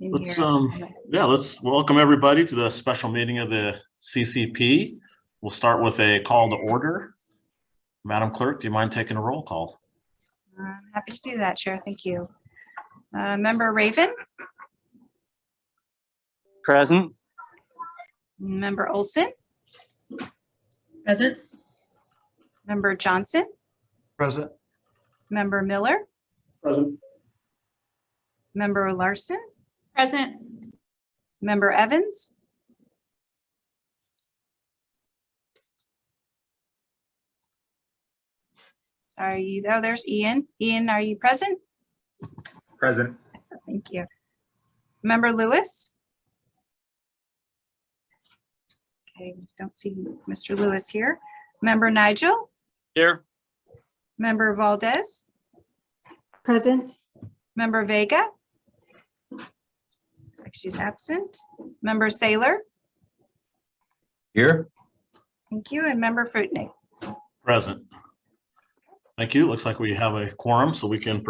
in Let's here. let's welcome everybody to the special meeting of the CCP. We'll start with a call to order. Madam Clerk, do you mind taking a roll call? I'm happy to do that, Chair. Thank you. Member Raven, Present. Member Olson, Present. Member Johnson, Present. Member Miller, Present. Member Larson, Present. Member Evans, are you, oh, there's Ian. Ian, are you present? Present. Thank you. Member Lewis? Okay, don't see Mr. Lewis here. Member Nigel? Here. Member Valdez? Present. Member Vega? Looks like she's absent. Member Saylor? Here. Thank you. And Member Fruitnik? Present. Thank you. Looks like we have a quorum, so we can.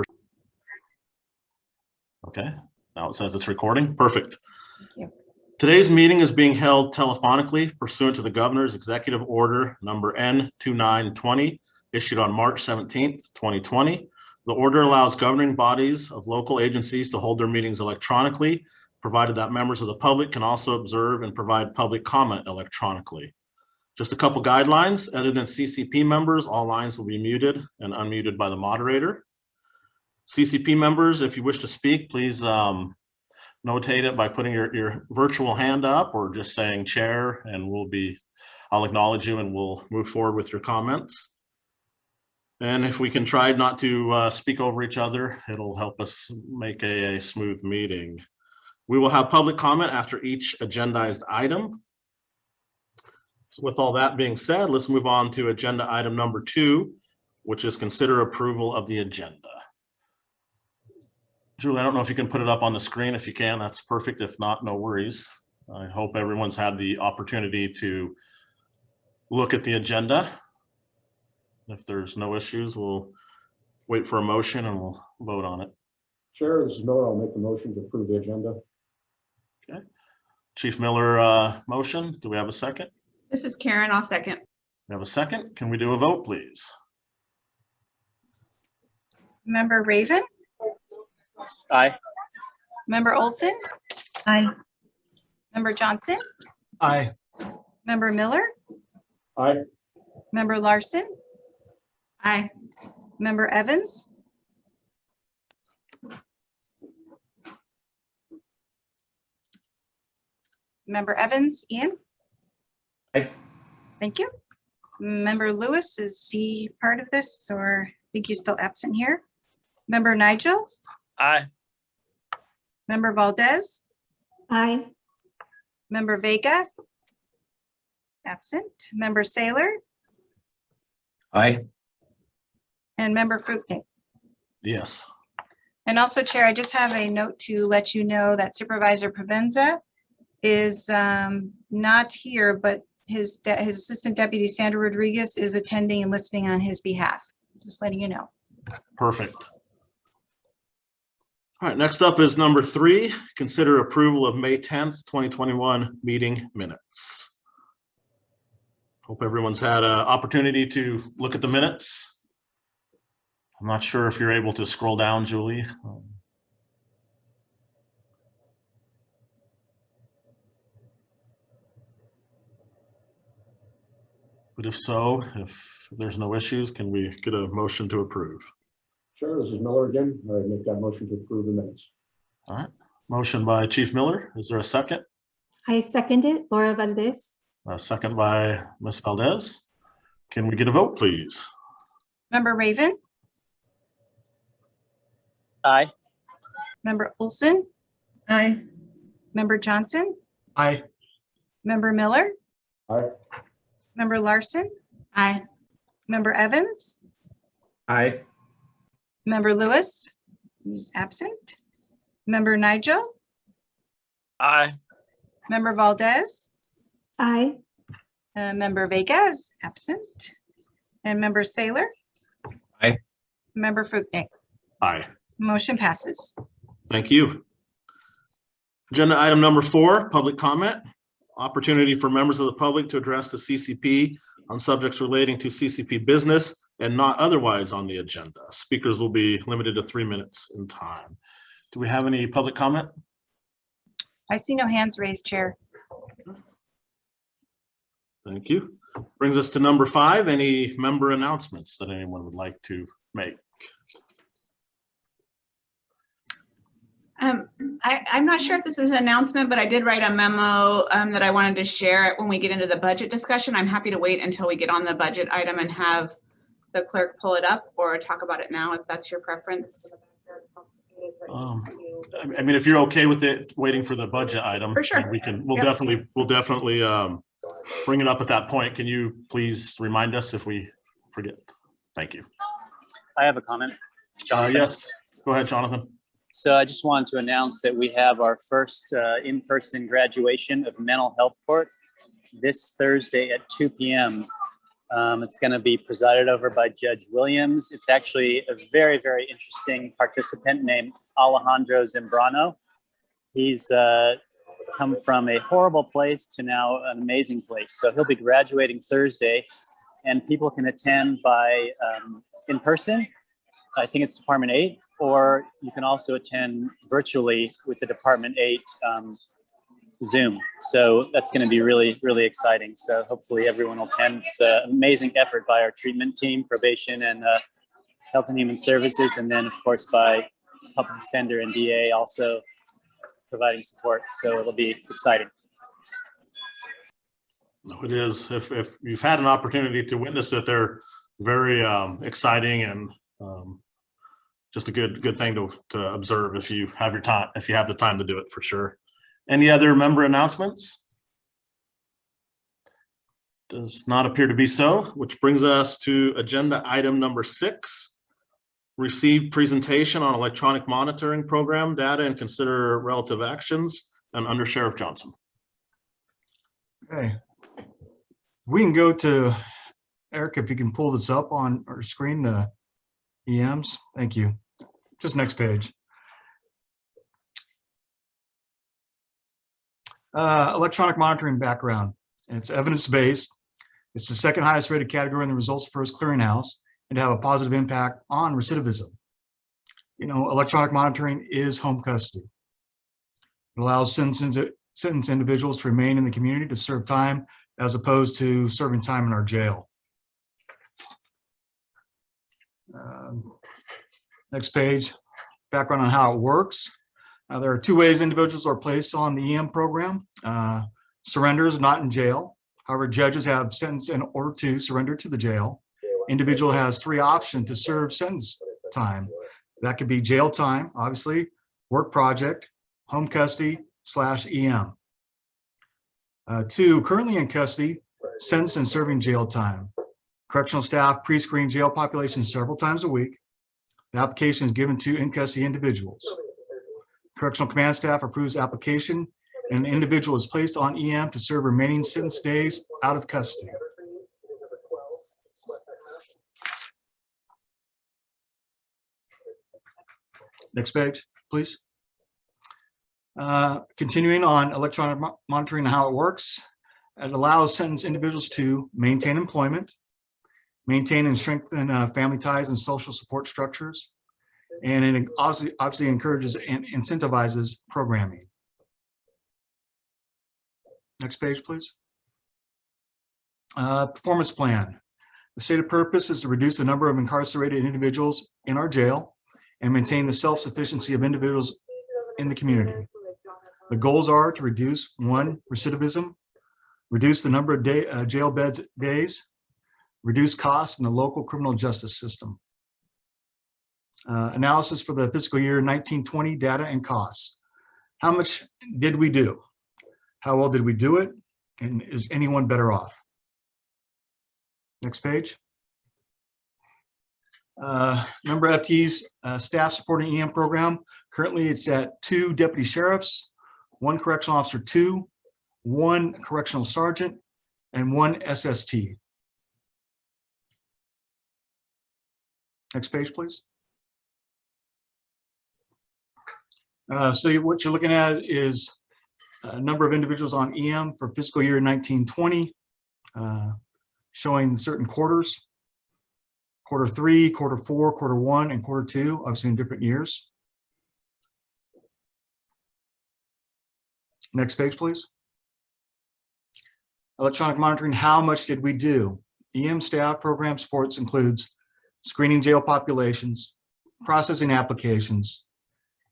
Okay, now it says it's recording. Perfect. Thank you. Today's meeting is being held telephonically pursuant to the Governor's Executive Order number N2920, issued on March 17th, 2020. The order allows governing bodies of local agencies to hold their meetings electronically, provided that members of the public can also observe and provide public comment electronically. Just a couple guidelines. Other than CCP members, all lines will be muted and unmuted by the moderator. CCP members, if you wish to speak, please notate it by putting your virtual hand up or just saying chair, and I'll acknowledge you and we'll move forward with your comments. And if we can try not to speak over each other, it'll help us make a smooth meeting. We will have public comment after each agendized item. So with all that being said, let's move on to agenda item number 2, which is consider approval of the agenda. Julie, I don't know if you can put it up on the screen. If you can, that's perfect. If not, no worries. I hope everyone's had the opportunity to look at the agenda. If there's no issues, we'll wait for a motion and we'll vote on it. Chair, this is Miller. I'll make the motion to approve the agenda. Okay. Chief Miller, motion. Do we have a second? This is Karen. I'll second. We have a second. Can we do a vote, please? Member Raven? Aye. Member Olson? Aye. Member Johnson? Aye. Member Miller? Aye. Member Larson? Aye. Member Evans? Member Evans, Ian? Aye. Thank you. Member Lewis, is he part of this, or I think he's still absent here? Member Nigel? Aye. Member Valdez? Aye. Member Vega? Absent. Member Saylor? Aye. And Member Fruitnik? Yes. And also, Chair, I just have a note to let you know that Supervisor Provenza is not here, but his Assistant Deputy Sandra Rodriguez is attending and listening on his behalf. Just letting you know. Perfect. All right, next up is number 3, consider approval of May 10th, 2021 meeting minutes. Hope everyone's had an opportunity to look at the minutes. I'm not sure if you're able to scroll down, Julie. But if so, if there's no issues, can we get a motion to approve? Sure, this is Miller again. I make that motion to approve the minutes. All right, motion by Chief Miller. Is there a second? I second it. Laura Valdez. A second by Ms. Valdez. Can we get a vote, please? Member Raven? Aye. Member Olson? Aye. Member Johnson? Aye. Member Miller? Aye. Member Larson? Aye. Member Evans? Aye. Member Lewis? He's absent. Member Nigel? Aye. Member Valdez? Aye. Member Vega is absent. And Member Saylor? Aye. Member Fruitnik? Aye. Motion passes. Thank you. Agenda item number 4, public comment. Opportunity for members of the public to address the CCP on subjects relating to CCP business and not otherwise on the agenda. Speakers will be limited to 3 minutes in time. Do we have any public comment? I see no hands raised, Chair. Thank you. Brings us to number 5, any member announcements that anyone would like to make? I'm not sure if this is an announcement, but I did write a memo that I wanted to share when we get into the budget discussion. I'm happy to wait until we get on the budget item and have the clerk pull it up or talk about it now if that's your preference. I mean, if you're okay with it, waiting for the budget item. For sure. We'll Yep. definitely bring it up at that point. Can you please remind us if we forget? Thank you. I have a comment. Yes, go ahead, Jonathan. So I just wanted to announce that we have our first in-person graduation of mental health court this Thursday at 2 p.m. It's going to be presided over by Judge Williams. It's actually a very, very interesting participant named Alejandro Zambrano. He's come from a horrible place to now an amazing place. So he'll be graduating Thursday, and people can attend by in person. I think it's Department 8, or you can also attend virtually with the Department 8 Zoom. So that's going to be really, really exciting. So hopefully everyone will attend. It's an amazing effort by our treatment team, probation, and Health and Human Services, and then of course by Public Defender and DA also providing support. So it'll be exciting. No, it is. If you've had an opportunity to witness it, they're very exciting and just a good thing to observe if you have the time to do it, for sure. Any other member announcements? Does not appear to be so, which brings us to agenda item number 6. Receive presentation on electronic monitoring program data and consider relative actions, and Under Sheriff Johnson. Okay. We can go to Eric, if you can pull this up on our screen, the EMs. Thank you. Just next page. Electronic monitoring background. It's evidence-based. It's the second highest rated category in the results first clearinghouse, and to have a positive impact on recidivism. You know, electronic monitoring is home custody. It allows sentenced individuals to remain in the community to serve time as opposed to serving time in our jail. Next page, background on how it works. There are 2 ways individuals are placed on the EM program. Surrenders, not in jail. However, judges have sentenced in order to surrender to the jail. Individual has 3 options to serve sentence time. That could be jail time, obviously, work project, home custody /EM. 2, currently in custody, sentenced and serving jail time. Correctional staff pre-screen jail population several times a week. The application is given to in-custody individuals. Correctional command staff approves application, and an individual is placed on EM to serve remaining sentence days out of custody. Next page, please. Continuing on electronic monitoring and how it works. It allows sentenced individuals to maintain employment, maintain and strengthen family ties and social support structures, and it obviously encourages and incentivizes programming. Next page, please. Performance plan. The stated purpose is to reduce the number of incarcerated individuals in our jail and maintain the self-sufficiency of individuals in the community. The goals are to reduce 1, recidivism, reduce the number of jail beds days, reduce costs in the local criminal justice system. Analysis for the fiscal year 1920 data and costs. How much did we do? How well did we do it? And is anyone better off? Next page. Number of FTEs, staff supporting EM program. Currently it's at 2 deputy sheriffs, 1 correctional officer 2, 1 correctional sergeant, and 1 SST. Next page, please. What you're looking at is a number of individuals on EM for fiscal year 1920, showing certain quarters, quarter 3, quarter 4, quarter 1, and quarter 2, obviously in different years. Next page, please. Electronic monitoring, how much did we do? EM staff program supports includes screening jail populations, processing applications,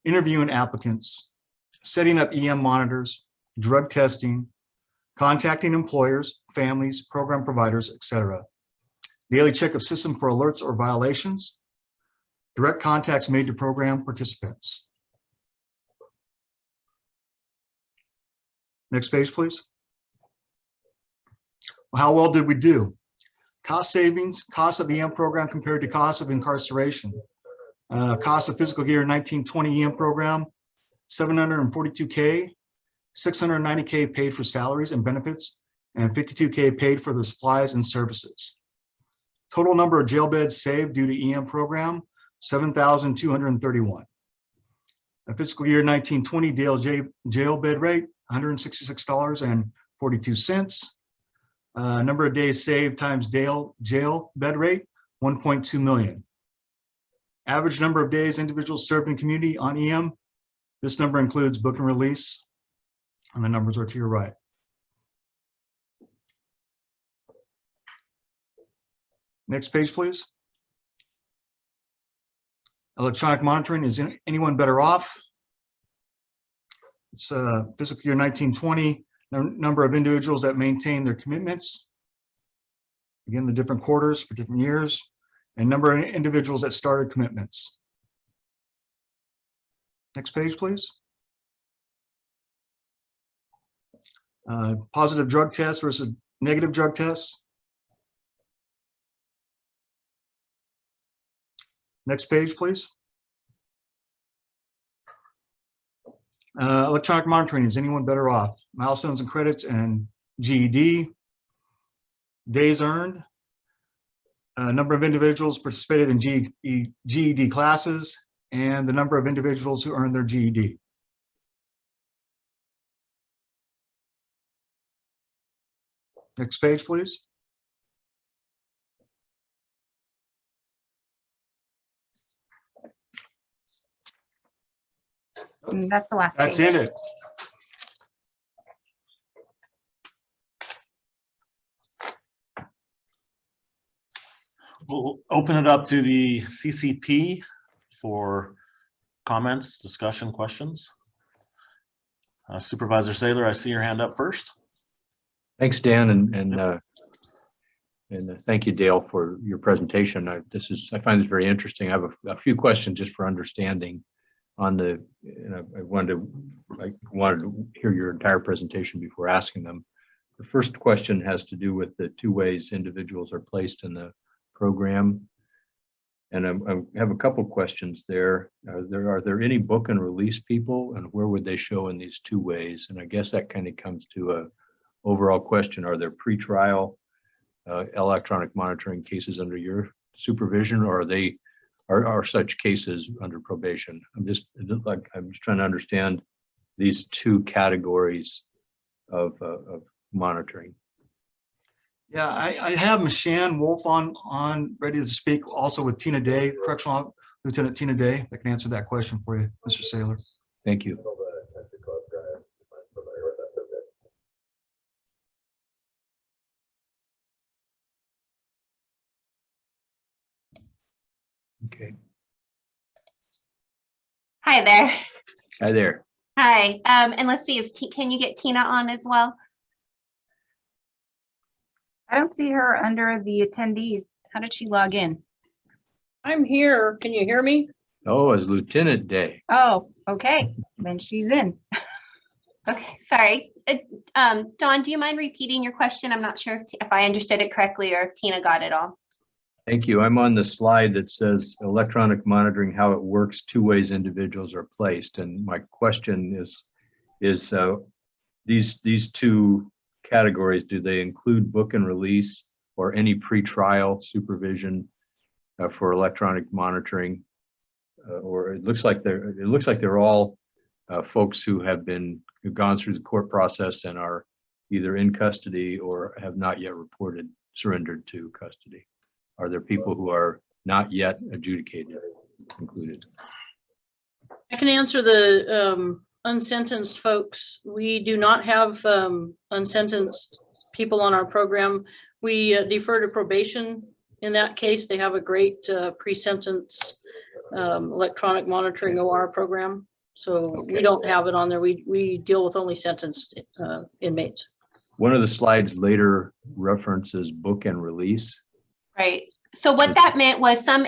interviewing applicants, setting up EM monitors, drug testing, contacting employers, families, program providers, etc. Daily check of system for alerts or violations, direct contacts made to program participants. Next page, please. Well, how well did we do? Cost savings, cost of EM program compared to cost of incarceration. Cost of fiscal year 1920 EM program, $742K, $690K paid for salaries and benefits, and $52K paid for the supplies and services. Total number of jail beds saved due to EM program, 7,231. Fiscal year 1920 jail bed rate, $166.42. Number of days saved times jail bed rate, 1.2 million. Average number of days individuals served in community on EM. This number includes book and release, and the numbers are to your right. Next page, please. Electronic monitoring, is anyone better off? It's fiscal year 1920, number of individuals that maintain their commitments. Again, the different quarters for different years, and number of individuals that started commitments. Next page, please. Positive drug tests versus negative drug tests. Next page, please. Electronic monitoring, is anyone better off? Milestones and credits and GED. Days earned. Number of individuals participated in GED classes, and the number of individuals who earned their GED. Next page, please. That's the last That's page. it. We'll open it up to the CCP for comments, discussion, questions. Supervisor Saylor, I see your hand up first. Thanks, Dan, and thank you, Dale, for your presentation. I find this very interesting. I have a few questions just for understanding on the. I wanted to hear your entire presentation before asking them. The first question has to do with the two ways individuals are placed in the program, and I have a couple questions there. Are there any book and release people, and where would they show in these two ways? And I guess that kind of comes to a overall question: are there pretrial electronic monitoring cases under your supervision, or are such cases under probation? I'm just trying to understand these two categories of monitoring. Yeah, I have Mishan Wolf on ready to speak, also with Tina Day, Correctional Lieutenant Tina Day, that can answer that question for you, Mr. Saylor. Thank you. Okay. Hi there. Hi there. Hi. And let's see if can you get Tina on as well? I don't see her under the attendees. How did she log in? I'm here. Can you hear me? Oh, as Lieutenant Day. Oh, okay. Then she's in. Okay, sorry. Dawn, do you mind repeating your question? I'm not sure if I understood it correctly or if Tina got it all. Thank you. I'm on the slide that says electronic monitoring, how it works, two ways individuals are placed. And my question is these two categories, do they include book and release or any pretrial supervision for electronic monitoring? Or it looks like they're all folks who have gone through the court process and are either in custody or have not yet reported surrendered to custody? Are there people who are not yet adjudicated, included? I can answer the unsentenced folks. We do not have unsentenced people on our program. We defer to probation. In that case, they have a great pre-sentence electronic monitoring OR program. So we don't have it on there. We deal with only sentenced inmates. One of the slides later references book and release. Right. So what that meant was some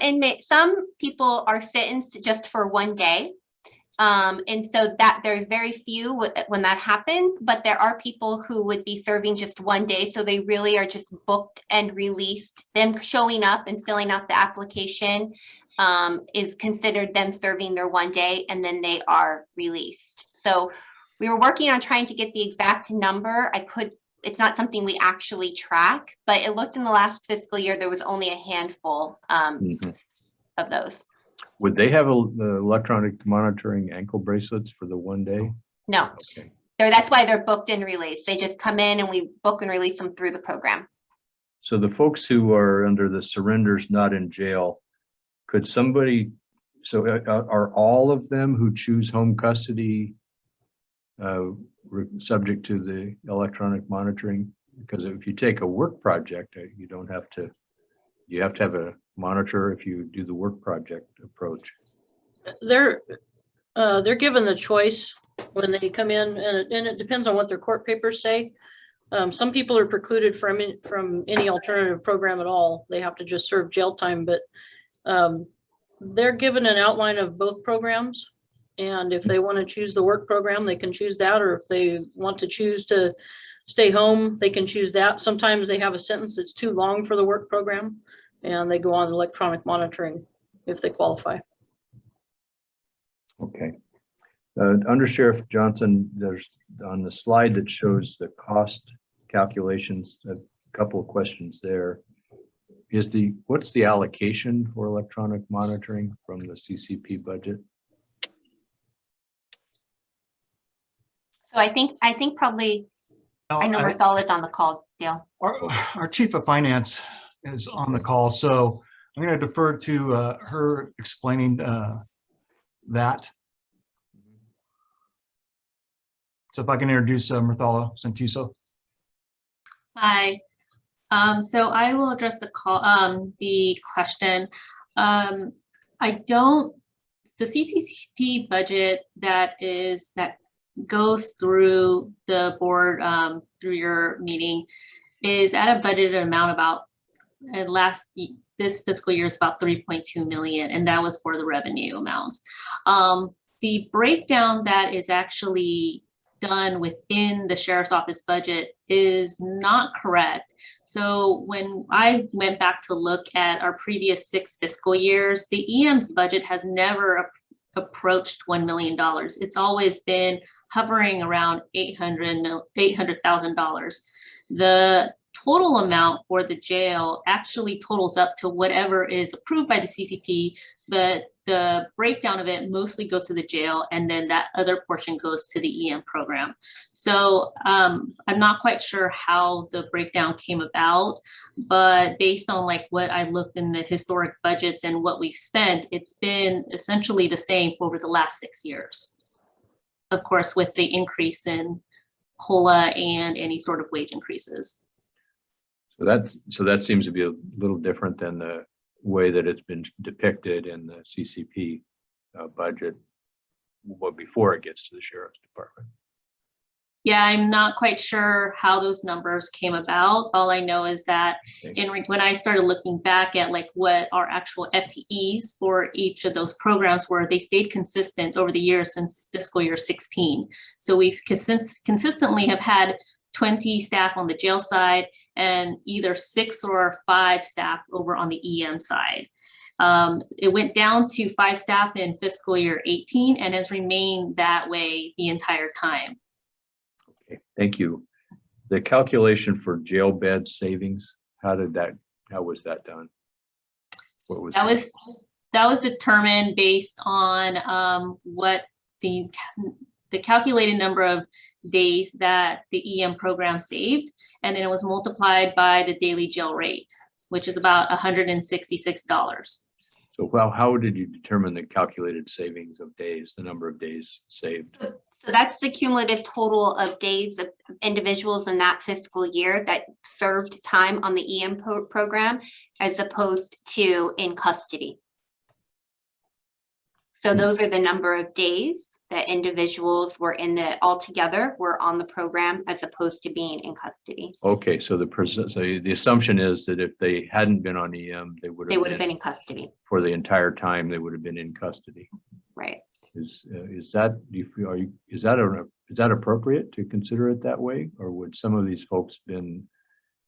people are sentenced just for one day. And so that there's very few when that happens, but there are people who would be serving just one day. So they really are just booked and released. Them showing up and filling out the application is considered them serving their one day, and then they are released. So we were working on trying to get the exact number. It's not something we actually track, but it looked in the last fiscal year, there was only a handful of those. Would they have electronic monitoring ankle bracelets for the one day? No. Okay. That's why they're booked and released. They just come in and we book and release them through the program. So the folks who are under the surrenders not in jail, could somebody, so are all of them who choose home custody subject to the electronic monitoring? Because if you take a work project, you don't have to, you have to have a monitor if you do the work project approach. They're given the choice when they come in, and it depends on what their court papers say. Some people are precluded from any alternative program at all. They have to just serve jail time, but they're given an outline of both programs. And if they want to choose the work program, they can choose that. Or if they want to choose to stay home, they can choose that. Sometimes they have a sentence that's too long for the work program, and they go on electronic monitoring if they qualify. Okay. Under Sheriff Johnson, there's on the slide that shows the cost calculations, a couple of questions there. What's the allocation for electronic monitoring from the CCP budget? So I think probably, I know Marthal is on the call, Dale. Our chief of finance is on the call, so I'm going to defer to her explaining that. So if I can introduce Marthala Santiso. Hi. So I will address the question. The CCP budget that goes through the board through your meeting is at a budgeted amount about this fiscal year is about 3.2 million, and that was for the revenue amount. The breakdown that is actually done within the sheriff's office budget is not correct. So when I went back to look at our previous 6 fiscal years, the EM's budget has never approached $1 million. It's always been hovering around $800,000. The total amount for the jail actually totals up to whatever is approved by the CCP, but the breakdown of it mostly goes to the jail, and then that other portion goes to the EM program. So I'm not quite sure how the breakdown came about, but based on like what I looked in the historic budgets and what we've spent, it's been essentially the same for over the last 6 years. Of course, with the increase in COLA and any sort of wage increases. So that seems to be a little different than the way that it's been depicted in the CCP budget before it gets to the sheriff's department. Yeah, I'm not quite sure how those numbers came about. All I know is that when I started looking back at like what our actual FTEs for each of those programs were, they stayed consistent over the years since fiscal year 16. So we've consistently have had 20 staff on the jail side and either 6 or 5 staff over on the EM side. It went down to 5 staff in fiscal year 18 and has remained that way the entire time. Okay, thank you. The calculation for jail bed savings, how was that done? What was that was determined based on what the calculated number of days that the EM program saved, and then it was multiplied by the daily jail rate, which is about $166. So how did you determine the calculated savings of days, the number of days saved? So that's the cumulative total of days of individuals in that fiscal year that served time on the EM program as opposed to in custody. So those are the number of days that individuals were altogether were on the program as opposed to being in custody. Okay, so the assumption is that if they hadn't been on EM, they would have been in custody. for the entire time. They would have been in custody. Right. Is that, do you feel, is that appropriate to consider it that way, or would some of these folks been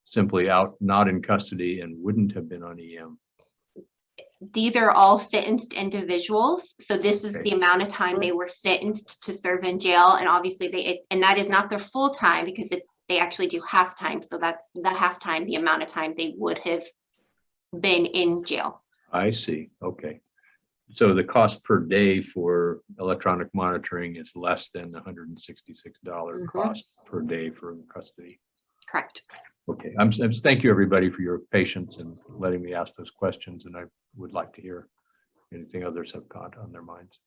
simply out, not in custody, and wouldn't have been on EM? These are all sentenced individuals. So this is Okay. the amount of time they were sentenced to serve in jail. And obviously and that is not their full time because they actually do half time. So that's the half time, the amount of time they would have been in jail. I see. Okay. So the cost per day for electronic monitoring is less than the $166 cost per day for custody. Correct. Okay. Thank you, everybody, for your patience and letting me ask those questions. And I would like to hear anything others have got on their minds.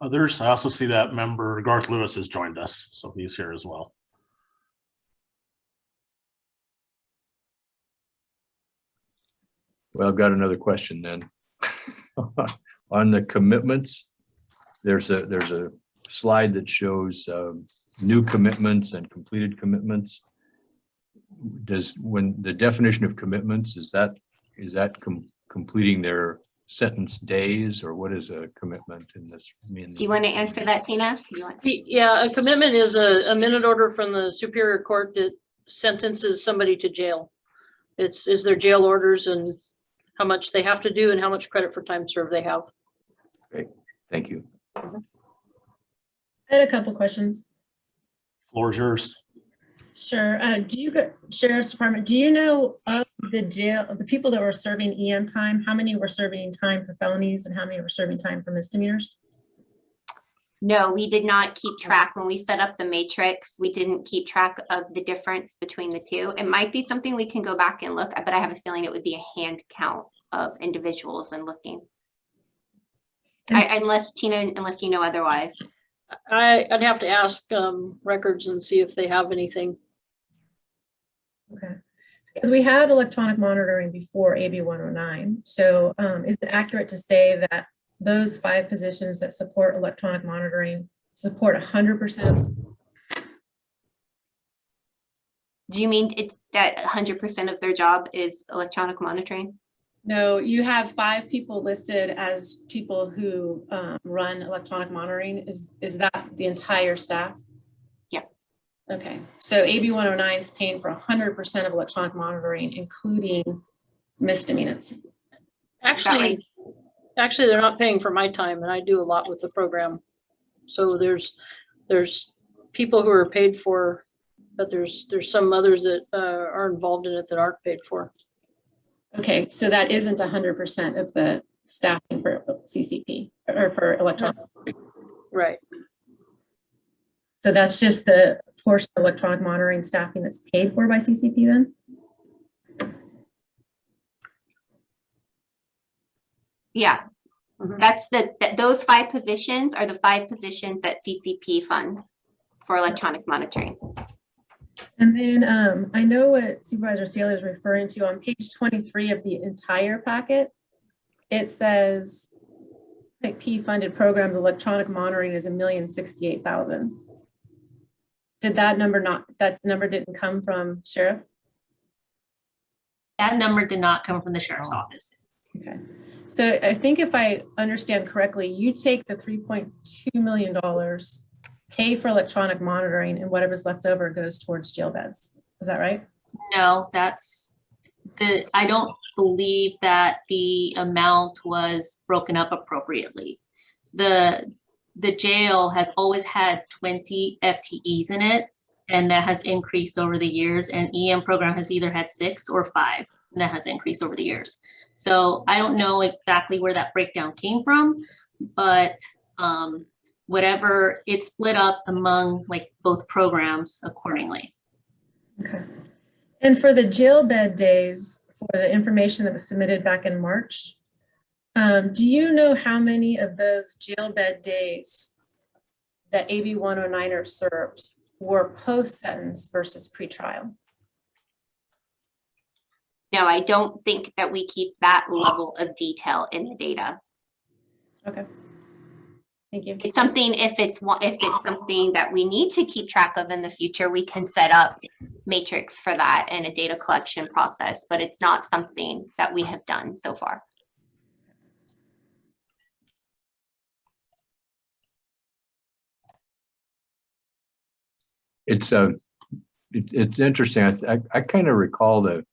Others, I also see that member Garth Lewis has joined us, so he's here as well. Well, I've got another question then. On the commitments, there's a slide that shows new commitments and completed commitments. When the definition of commitments, is that completing their sentence days, or what is a commitment in this mean? Do you want to answer that, Tina? Yeah, a commitment is a minute order from the Superior Court that sentences somebody to jail. Is their jail orders and how much they have to do and how much credit for time served they have. Great, thank you. I had a couple questions. Floor is yours. Sure. Sheriff's Department, do you know of the people that were serving EM time, how many were serving time for felonies and how many were serving time for misdemeanors? No, we did not keep track. When we set up the matrix, we didn't keep track of the difference between the two. It might be something we can go back and look at, but I have a feeling it would be a hand count of individuals and looking. Unless Tina, unless you know otherwise. I'd have to ask records and see if they have anything. Okay. Because we had electronic monitoring before AB 109. So is it accurate to say that those 5 positions that support electronic monitoring support 100%? Do you mean it's that 100% of their job is electronic monitoring? No, you have 5 people listed as people who run electronic monitoring. Is that the entire staff? Yeah. Okay, so AB 109 is paying for 100% of electronic monitoring, including misdemeanors. Actually, they're not paying for my time, and I do a lot with the program. So there's people who are paid for, but there's some others that are involved in it that aren't paid for. Okay, so that isn't 100% of the staffing for CCP or for electronic. Right. So that's just the portion of electronic monitoring staffing that's paid for by CCP then? Yeah, that's those 5 positions are the 5 positions that CCP funds for electronic monitoring. And then I know what Supervisor Sealer is referring to on page 23 of the entire packet. It says like P funded programs electronic monitoring is $1,068,000. Did that number didn't come from Sheriff? That number did not come from the Sheriff's Office. Okay. So I think if I understand correctly, you take the $3.2 million, pay for electronic monitoring, and whatever's left over goes towards jail beds. Is that right? No, I don't believe that the amount was broken up appropriately. The jail has always had 20 FTEs in it, and that has increased over the years, and EM program has either had 6 or 5, and that has increased over the years. So I don't know exactly where that breakdown came from, but whatever, it's split up among like both programs accordingly. Okay. And for the jail bed days, for the information that was submitted back in March, do you know how many of those jail bed days that AB 109ers served were post-sentence versus pretrial? No, I don't think that we keep that level of detail in the data. Okay. Thank you. It's something, if it's something that we need to keep track of in the future, we can set up matrix for that and a data collection process, but it's not something that we have done so far. It's interesting. I kind of recall the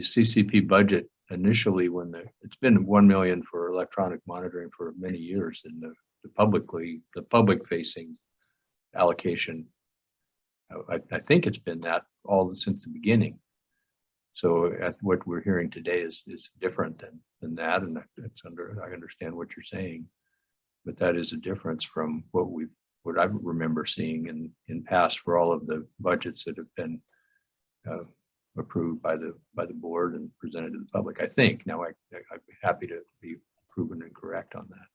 CCP budget initially when it's been 1 million for electronic monitoring for many years, and the public facing allocation. I think it's been that all since the beginning. So what we're hearing today is different than that, and I understand what you're saying, but that is a difference from what I remember seeing in past for all of the budgets that have been approved by the board and presented to the public. I think now I'd be happy to be proven incorrect on that.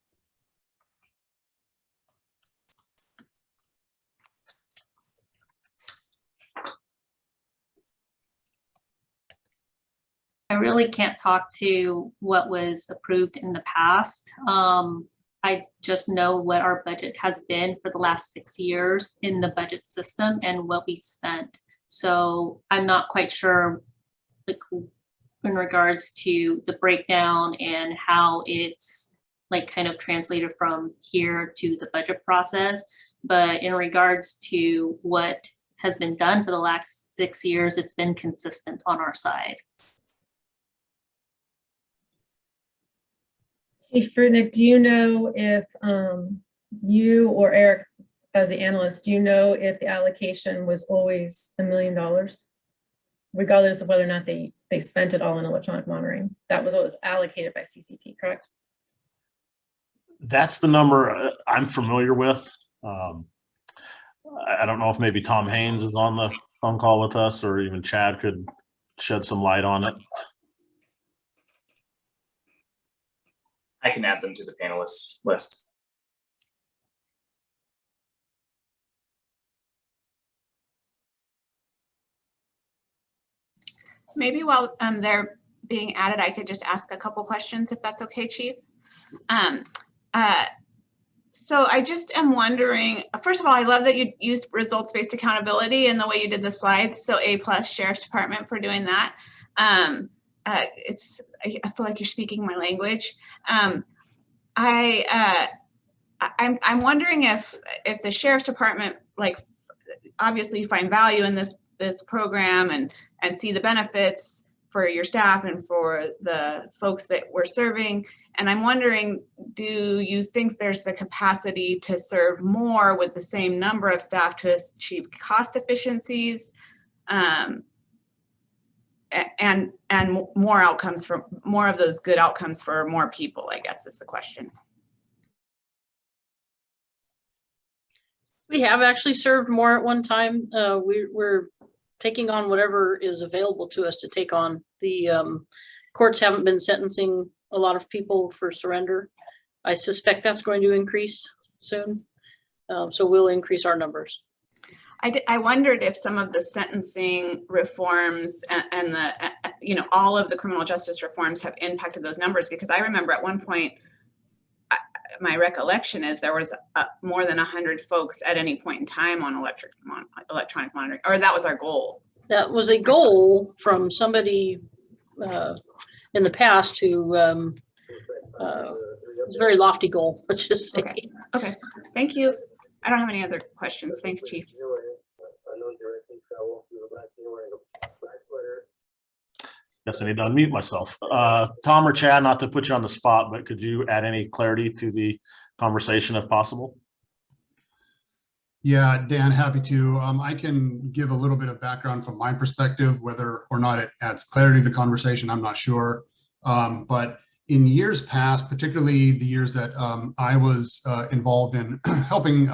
I really can't talk to what was approved in the past. I just know what our budget has been for the last 6 years in the budget system and what we've spent. So I'm not quite sure, like, in regards to the breakdown and how it's like kind of translated from here to the budget process. But in regards to what has been done for the last 6 years, it's been consistent on our side. Chief Frutnick, do you know if you or Eric, as the analyst, do you know if the allocation was always $1 million, regardless of whether or not they spent it all in electronic monitoring? That was what was allocated by CCP, correct? That's the number I'm familiar with. I don't know if maybe Tom Haynes is on the phone call with us, or even Chad could shed some light on it. I can add them to the panelists list. Maybe while they're being added, I could just ask a couple questions if that's okay, Chief. So I just am wondering, first of all, I love that you used results-based accountability and the way you did the slides. So A+ Sheriff's Department for doing that. I feel like you're speaking my language. I'm wondering if the Sheriff's Department, like, obviously you find value in this program and see the benefits for your staff and for the folks that we're serving. And I'm wondering, do you think there's the capacity to serve more with the same number of staff to achieve cost efficiencies and more outcomes, for more of those good outcomes for more people, I guess is the question. We have actually served more at one time. We're taking on whatever is available to us to take on. The courts haven't been sentencing a lot of people for surrender. I suspect that's going to increase soon. So we'll increase our numbers. I wondered if some of the sentencing reforms and the, all of the criminal justice reforms have impacted those numbers, because I remember at one point, my recollection is there was more than 100 folks at any point in time on electronic monitoring, or that was our goal. That was a goal from somebody in the past who it was a very lofty goal, let's just say. Okay, thank you. I don't have any other questions. Thanks, Chief. Guess I need to unmute myself. Tom or Chad, not to put you on the spot, but could you add any clarity to the conversation if possible? Yeah, Dan, happy to. I can give a little bit of background from my perspective. Whether or not it adds clarity to the conversation, I'm not sure. But in years past, particularly the years that I was involved in helping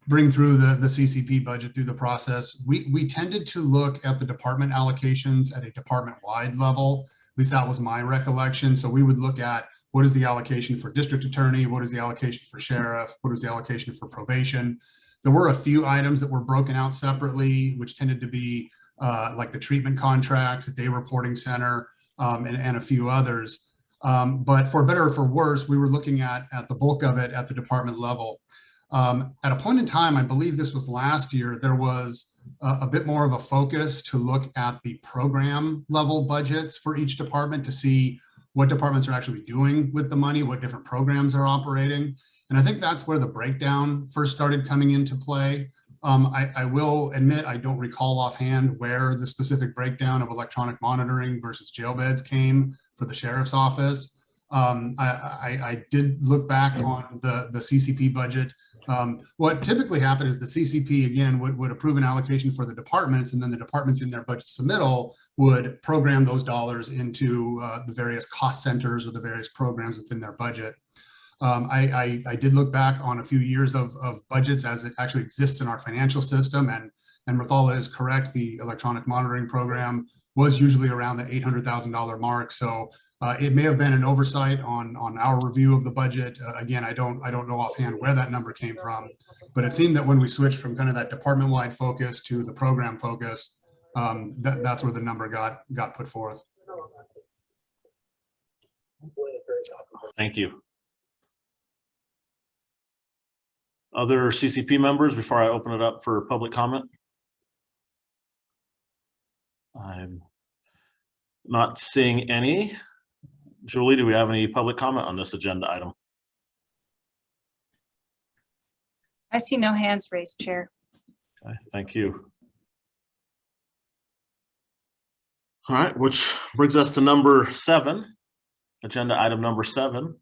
bring through the CCP budget through the process, we tended to look at the department allocations at a department-wide level. At least that was my recollection. So we would look at what is the allocation for district attorney, what is the allocation for sheriff, what is the allocation for probation. There were a few items that were broken out separately, which tended to be like the treatment contracts, the day reporting center, and a few others. But for better or for worse, we were looking at the bulk of it at the department level. At a point in time, I believe this was last year, there was a bit more of a focus to look at the program level budgets for each department to see what departments are actually doing with the money, what different programs are operating. And I think that's where the breakdown first started coming into play. I will admit, I don't recall offhand where the specific breakdown of electronic monitoring versus jail beds came for the sheriff's office. I did look back on the CCP budget. What typically happened is the CCP, again, would approve an allocation for the departments, and then the departments in their budget submittal would program those dollars into the various cost centers or the various programs within their budget. I did look back on a few years of budgets as it actually exists in our financial system, and Rathala is correct. The electronic monitoring program was usually around the $800,000 mark. So it may have been an oversight on our review of the budget. Again, I don't know offhand where that number came from, but it seemed that when we switched from kind of that department-wide focus to the program focus, that's where the number got put forth. Thank you. Other CCP members before I open it up for public comment? I'm not seeing any. Julie, do we have any public comment on this agenda item? I see no hands raised, Chair. Okay, thank you. All right, which brings us to number 7, agenda item number 7,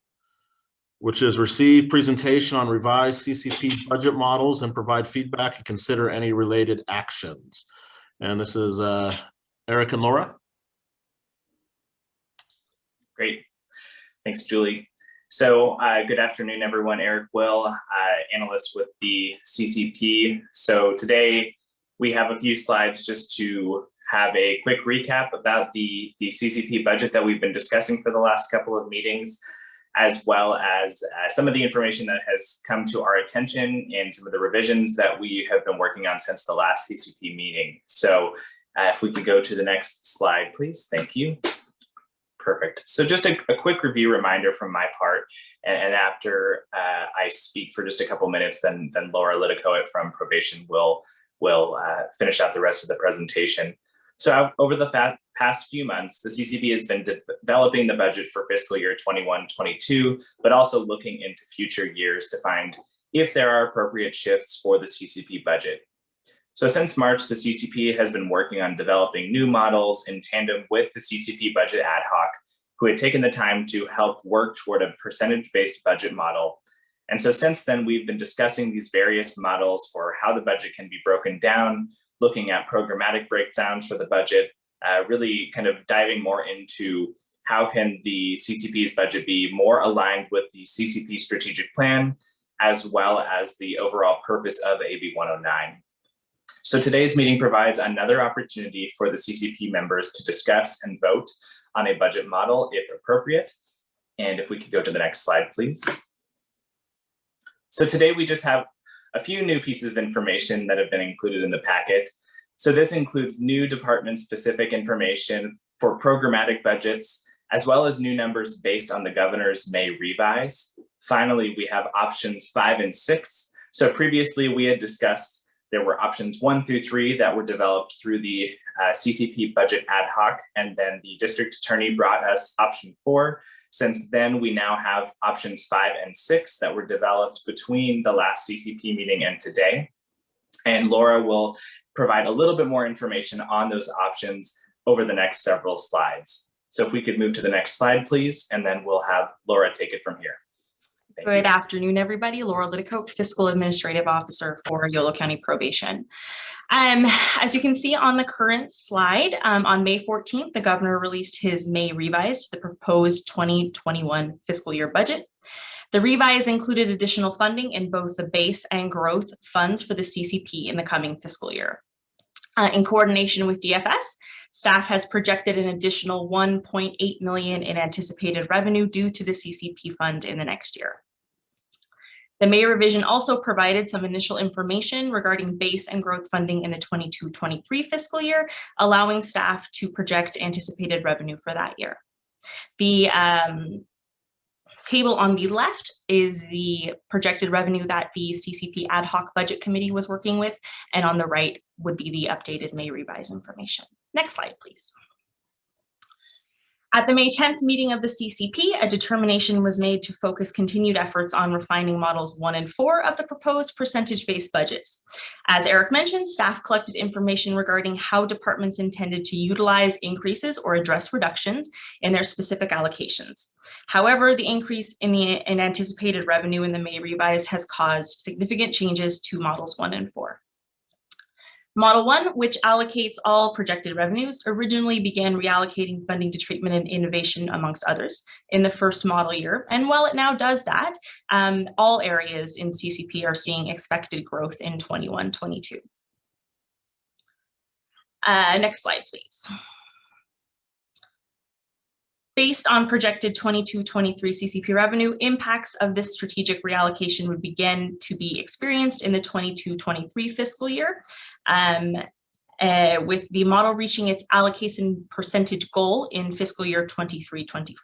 which is receive presentation on revised CCP budget models and provide feedback and consider any related actions. And this is Eric and Laura. Great. Thanks, Julie. So good afternoon, everyone. Eric Will, analyst with the CCP. So today we have a few slides just to have a quick recap about the CCP budget that we've been discussing for the last couple of meetings, as well as some of the information that has come to our attention and some of the revisions that we have been working on since the last CCP meeting. So if we could go to the next slide, please. Thank you. Perfect. So just a quick review reminder from my part, and after I speak for just a couple minutes, then Laura Liticoit from probation will finish out the rest of the presentation. So over the past few months, the CCP has been developing the budget for fiscal year 21-22, but also looking into future years to find if there are appropriate shifts for the CCP budget. So since March, the CCP has been working on developing new models in tandem with the CCP budget ad hoc, who had taken the time to help work toward a percentage-based budget model. And so since then, we've been discussing these various models for how the budget can be broken down, looking at programmatic breakdowns for the budget, really kind of diving more into how can the CCP's budget be more aligned with the CCP strategic plan, as well as the overall purpose of AB 109. So today's meeting provides another opportunity for the CCP members to discuss and vote on a budget model if appropriate. And if we could go to the next slide, please. So today we just have a few new pieces of information that have been included in the packet. So this includes new department-specific information for programmatic budgets, as well as new numbers based on the governor's May revise. Finally, we have options 5 and 6. So previously we had discussed there were options 1 through 3 that were developed through the CCP budget ad hoc, and then the district attorney brought us option 4. Since then, we now have options 5 and 6 that were developed between the last CCP meeting and today. And Laura will provide a little bit more information on those options over the next several slides. So if we could move to the next slide, please, and then we'll have Laura take it from here. Good afternoon, everybody. Laura Liticoat, Fiscal Administrative Officer for Yolo County Probation. As you can see on the current slide, on May 14th, the governor released his May revise to the proposed 2021 fiscal year budget. The revise included additional funding in both the base and growth funds for the CCP in the coming fiscal year. In coordination with DFS, staff has projected an additional 1.8 million in anticipated revenue due to the CCP fund in the next year. The May revision also provided some initial information regarding base and growth funding in the 22-23 fiscal year, allowing staff to project anticipated revenue for that year. The table on the left is the projected revenue that the CCP ad hoc budget committee was working with, and on the right would be the updated May revise information. Next slide, please. At the May 10th meeting of the CCP, a determination was made to focus continued efforts on refining models 1 and 4 of the proposed percentage-based budgets. As Eric mentioned, staff collected information regarding how departments intended to utilize increases or address reductions in their specific allocations. However, the increase in anticipated revenue in the May revise has caused significant changes to models 1 and 4. Model 1, which allocates all projected revenues, originally began reallocating funding to treatment and innovation, amongst others, in the first model year. And while it now does that, all areas in CCP are seeing expected growth in 21-22. Next slide, please. Based on projected 22-23 CCP revenue, impacts of this strategic reallocation would begin to be experienced in the 22-23 fiscal year, with the model reaching its allocation percentage goal in fiscal year 23-24.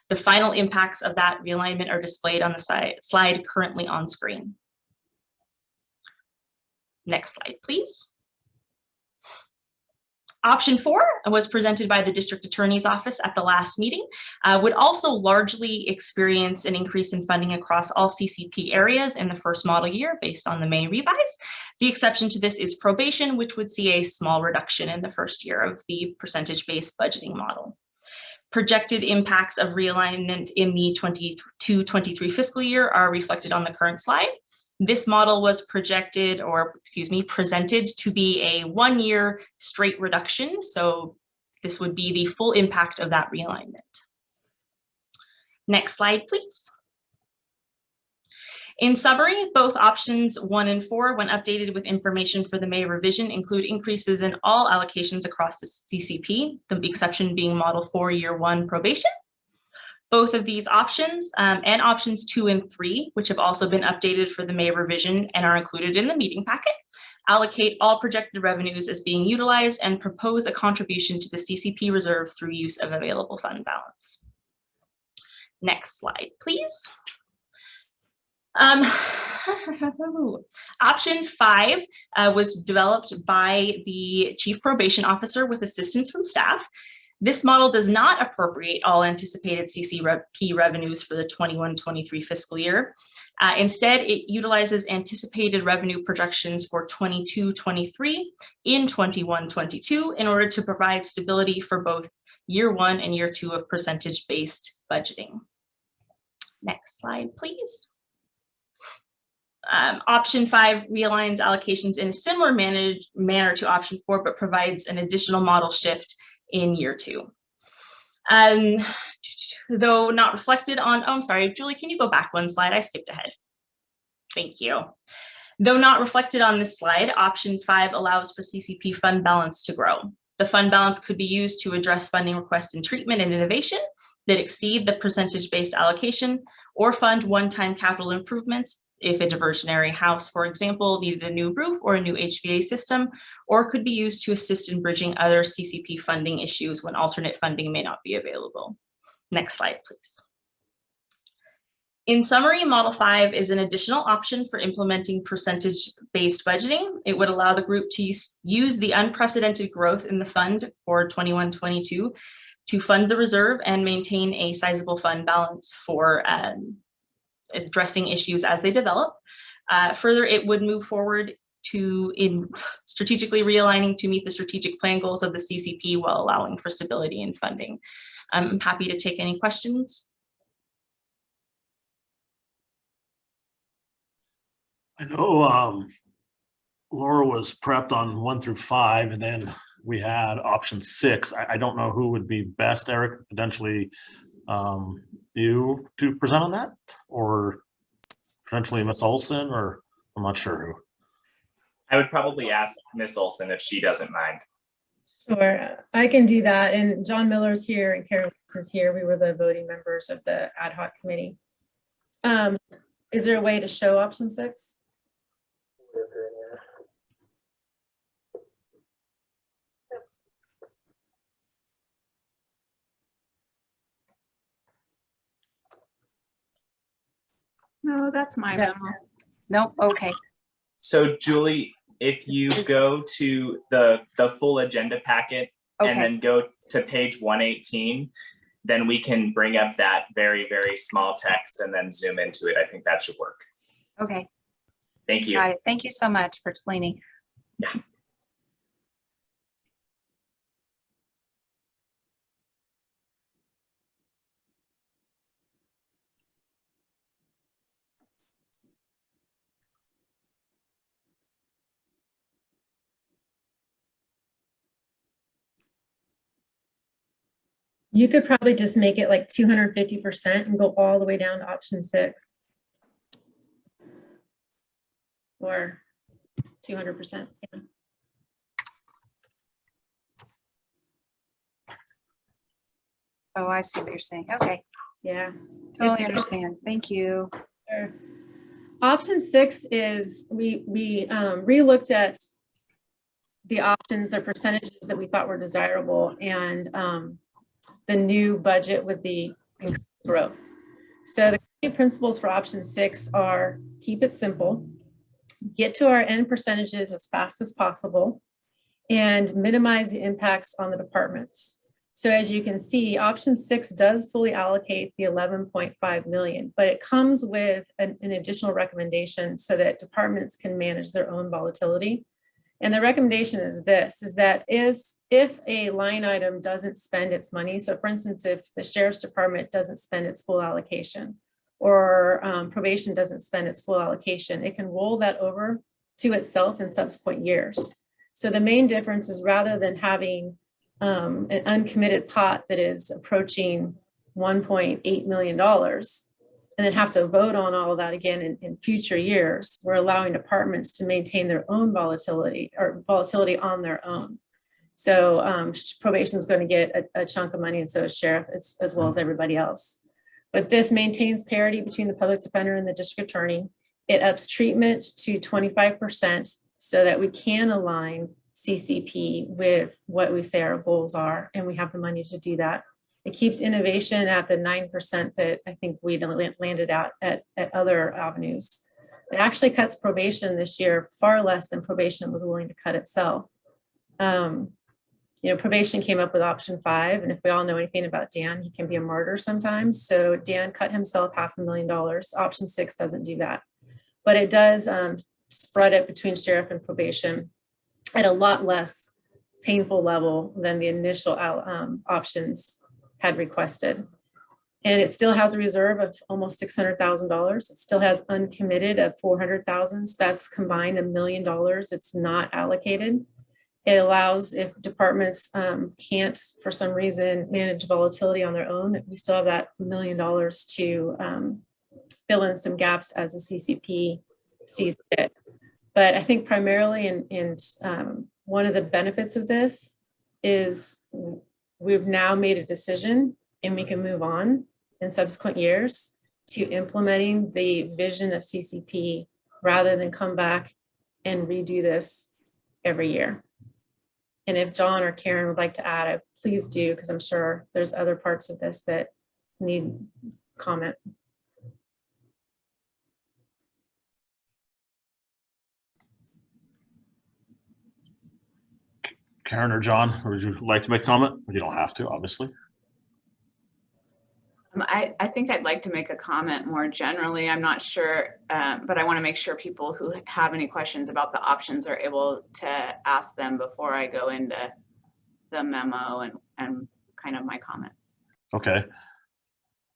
The final impacts of that realignment are displayed on the slide currently on screen. Next slide, please. Option 4 was presented by the District Attorney's Office at the last meeting, would also largely experience an increase in funding across all CCP areas in the first model year based on the May revise. The exception to this is probation, which would see a small reduction in the first year of the percentage-based budgeting model. Projected impacts of realignment in the 22-23 fiscal year are reflected on the current slide. This model was presented to be a 1-year straight reduction. So this would be the full impact of that realignment. Next slide, please. In summary, both options 1 and 4, when updated with information for the May revision, include increases in all allocations across the CCP, the exception being model 4, year 1 probation. Both of these options and options 2 and 3, which have also been updated for the May revision and are included in the meeting packet, allocate all projected revenues as being utilized and propose a contribution to the CCP reserve through use of available fund balance. Next slide, please. Option 5 was developed by the Chief Probation Officer with assistance from staff. This model does not appropriate all anticipated CCP revenues for the 21-23 fiscal year. Instead, it utilizes anticipated revenue projections for 22-23 in 21-22 in order to provide stability for both year 1 and year 2 of percentage-based budgeting. Next slide, please. Option 5 realigns allocations in a similar manner to option 4, but provides an additional model shift in year 2. Though not reflected on, oh, I'm sorry, Julie, can you go back one slide? I skipped ahead. Thank you. Though not reflected on this slide, option 5 allows for CCP fund balance to grow. The fund balance could be used to address funding requests in treatment and innovation that exceed the percentage-based allocation, or fund one-time capital improvements if a diversionary house, for example, needed a new roof or a new HVAC system, or could be used to assist in bridging other CCP funding issues when alternate funding may not be available. Next slide, please. In summary, Model 5 is an additional option for implementing percentage-based budgeting. It would allow the group to use the unprecedented growth in the fund for 21-22 to fund the reserve and maintain a sizable fund balance for addressing issues as they develop. Further, it would move forward in strategically realigning to meet the strategic plan goals of the CCP while allowing for stability in funding. I'm happy to take any questions. I know Laura was prepped on 1 through 5, and then we had option 6. I don't know who would be best, Eric, potentially you to present on that, or potentially Miss Olson, or I'm not sure who. I would probably ask Miss Olson if she doesn't mind. Sure, I can do that. And John Miller's here and Karen Wilson's here. We were the voting members of the ad hoc committee. Is there a way to show option 6? No, that's my memo. Nope, okay. So Julie, if you go to the full agenda packet and Okay. then go to page 118, then we can bring up that very, very small text and then zoom into it. I think that should work. Okay, Thank you. got it. Thank you so much for explaining. Yeah. You could probably just make it like 250% and go all the way down to option 6. Or 200%. Yeah. Oh, I see what you're saying. Okay, Yeah. totally It's- understand. Thank you. Sure. Option 6 is we re-looked at the options, the percentages that we thought were desirable, and the new budget with the growth. So the key principles for option 6 are keep it simple, get to our end percentages as fast as possible, and minimize the impacts on the departments. So as you can see, option 6 does fully allocate the 11.5 million, but it comes with an additional recommendation so that departments can manage their own volatility. And the recommendation is this, is that if a line item doesn't spend its money, so for instance, if the sheriff's department doesn't spend its full allocation, or probation doesn't spend its full allocation, it can roll that over to itself in subsequent years. So the main difference is rather than having an uncommitted pot that is approaching $1.8 million and then have to vote on all of that again in future years, we're allowing departments to maintain their own volatility or volatility on their own. So probation is going to get a chunk of money, and so is sheriff, as well as everybody else. But this maintains parity between the public defender and the district attorney. It ups treatment to 25% so that we can align CCP with what we say our goals are, and we have the money to do that. It keeps innovation at the 9% that I think we landed out at other avenues. It actually cuts probation this year far less than probation was willing to cut itself. Probation came up with option 5, and if we all know anything about Dan, he can be a martyr sometimes. So Dan cut himself $500,000. Option 6 doesn't do that, but it does spread it between sheriff and probation at a lot less painful level than the initial options had requested. And it still has a reserve of almost $600,000. It still has uncommitted of $400,000. So that's combined $1 million. It's not allocated. It allows, if departments can't, for some reason, manage volatility on their own, we still have that $1 million to fill in some gaps as the CCP sees fit. But I think primarily, one of the benefits of this is we've now made a decision and we can move on in subsequent years to implementing the vision of CCP rather than come back and redo this every year. And if John or Karen would like to add it, please do, because I'm sure there's other parts of this that need comment. Karen or John, or would you like to make a comment? You don't have to, obviously. I think I'd like to make a comment more generally. I'm not sure, but I want to make sure people who have any questions about the options are able to ask them before I go into the memo and kind of my comments. Okay.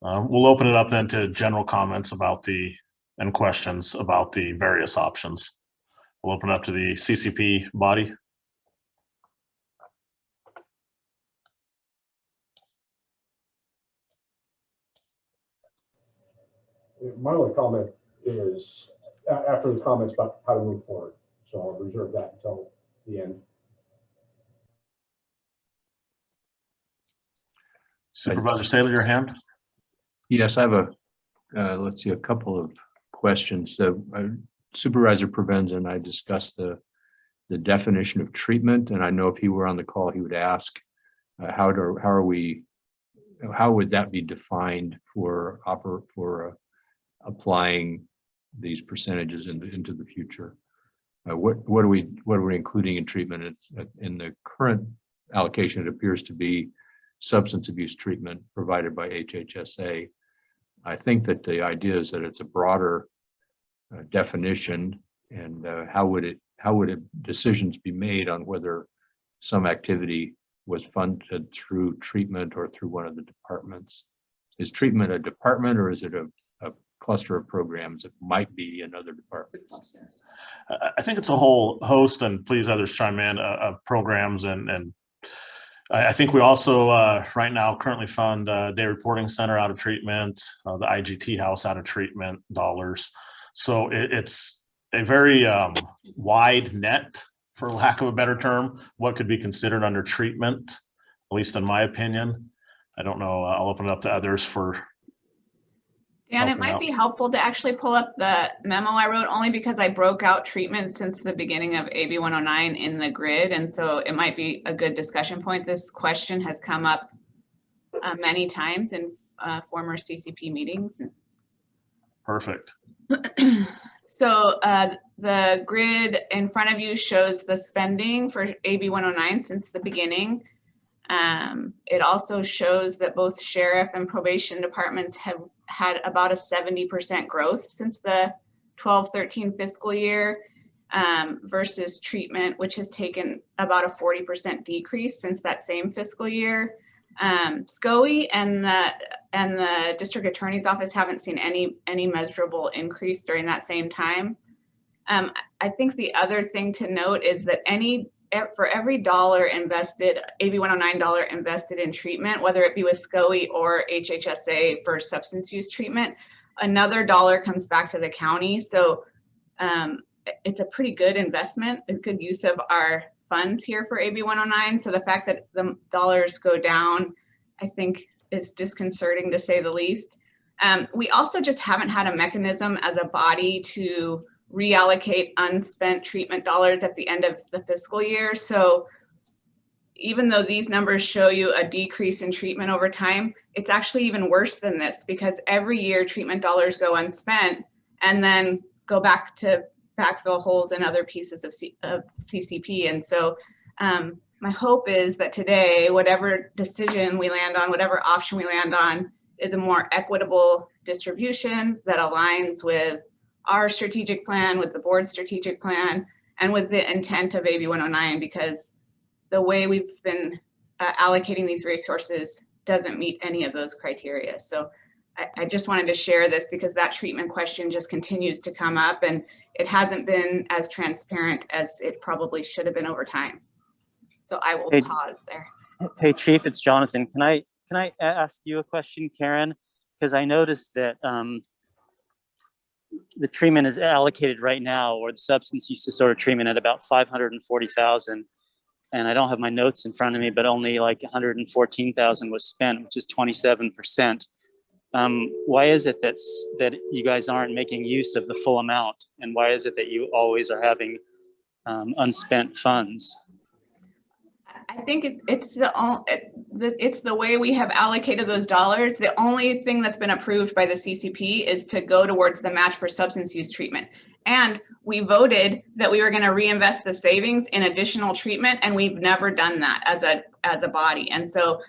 We'll open it up then to general comments about and questions about the various options. We'll open up to the CCP body. My only comment is after the comments about how to move forward. So I'll reserve that until the end. Supervisor Saylor, your hand. Yes, I have let's see, a couple of questions. Supervisor Provenza and I discussed the definition of treatment, and I know if he were on the call, he would ask how would that be defined for applying these percentages into the future? What are we including in treatment? In the current allocation, it appears to be substance abuse treatment provided by HHSA. I think that the idea is that it's a broader definition, and how would decisions be made on whether some activity was funded through treatment or through one of the departments? Is treatment a department, or is it a cluster of programs that might be in other departments? I think it's a whole host, and please others chime in, of programs, and I think we also right now currently fund Day Reporting Center out of treatment, the IGT House out of treatment dollars. So it's a very wide net, for lack of a better term, what could be considered under treatment, at least in my opinion. I don't know, I'll open it up to others for. Dan, it might be helpful to actually pull up the memo I wrote, only because I broke out treatment since the beginning of AB 109 in the grid. And so it might be a good discussion point. This question has come up many times in former CCP meetings. Perfect. So the grid in front of you shows the spending for AB 109 since the beginning. It also shows that both sheriff and probation departments have had about a 70% growth since the 12-13 fiscal year, versus treatment, which has taken about a 40% decrease since that same fiscal year. SCOE and the district attorney's office haven't seen any measurable increase during that same time. I think the other thing to note is that for every dollar invested, AB 109 dollar invested in treatment, whether it be with SCOE or HHSA for substance use treatment, another dollar comes back to the county. So it's a pretty good investment, a good use of our funds here for AB 109. So the fact that the dollars go down, I think, is disconcerting to say the least. We also just haven't had a mechanism as a body to reallocate unspent treatment dollars at the end of the fiscal year. So even though these numbers show you a decrease in treatment over time, it's actually even worse than this, because every year treatment dollars go unspent and then go back to backfill holes in other pieces of CCP. And so my hope is that today, whatever decision we land on, whatever option we land on, is a more equitable distribution that aligns with our strategic plan, with the board's strategic plan, and with the intent of AB 109, because the way we've been allocating these resources doesn't meet any of those criteria. So I just wanted to share this because that treatment question just continues to come up, and it hasn't been as transparent as it probably should have been over time. So I will pause there. Hey, Chief, it's Jonathan. Can I ask you a question, Karen? Because I noticed that the treatment is allocated right now, or the substance use disorder treatment, at about 540,000. And I don't have my notes in front of me, but only like 114,000 was spent, which is 27%. Why is it that you guys aren't making use of the full amount? And why is it that you always are having unspent funds? I think it's the way we have allocated those dollars. The only thing that's been approved by the CCP is to go towards the match for substance use treatment. And we voted that we were going to reinvest the savings in additional treatment, and we've never done that as a body. And so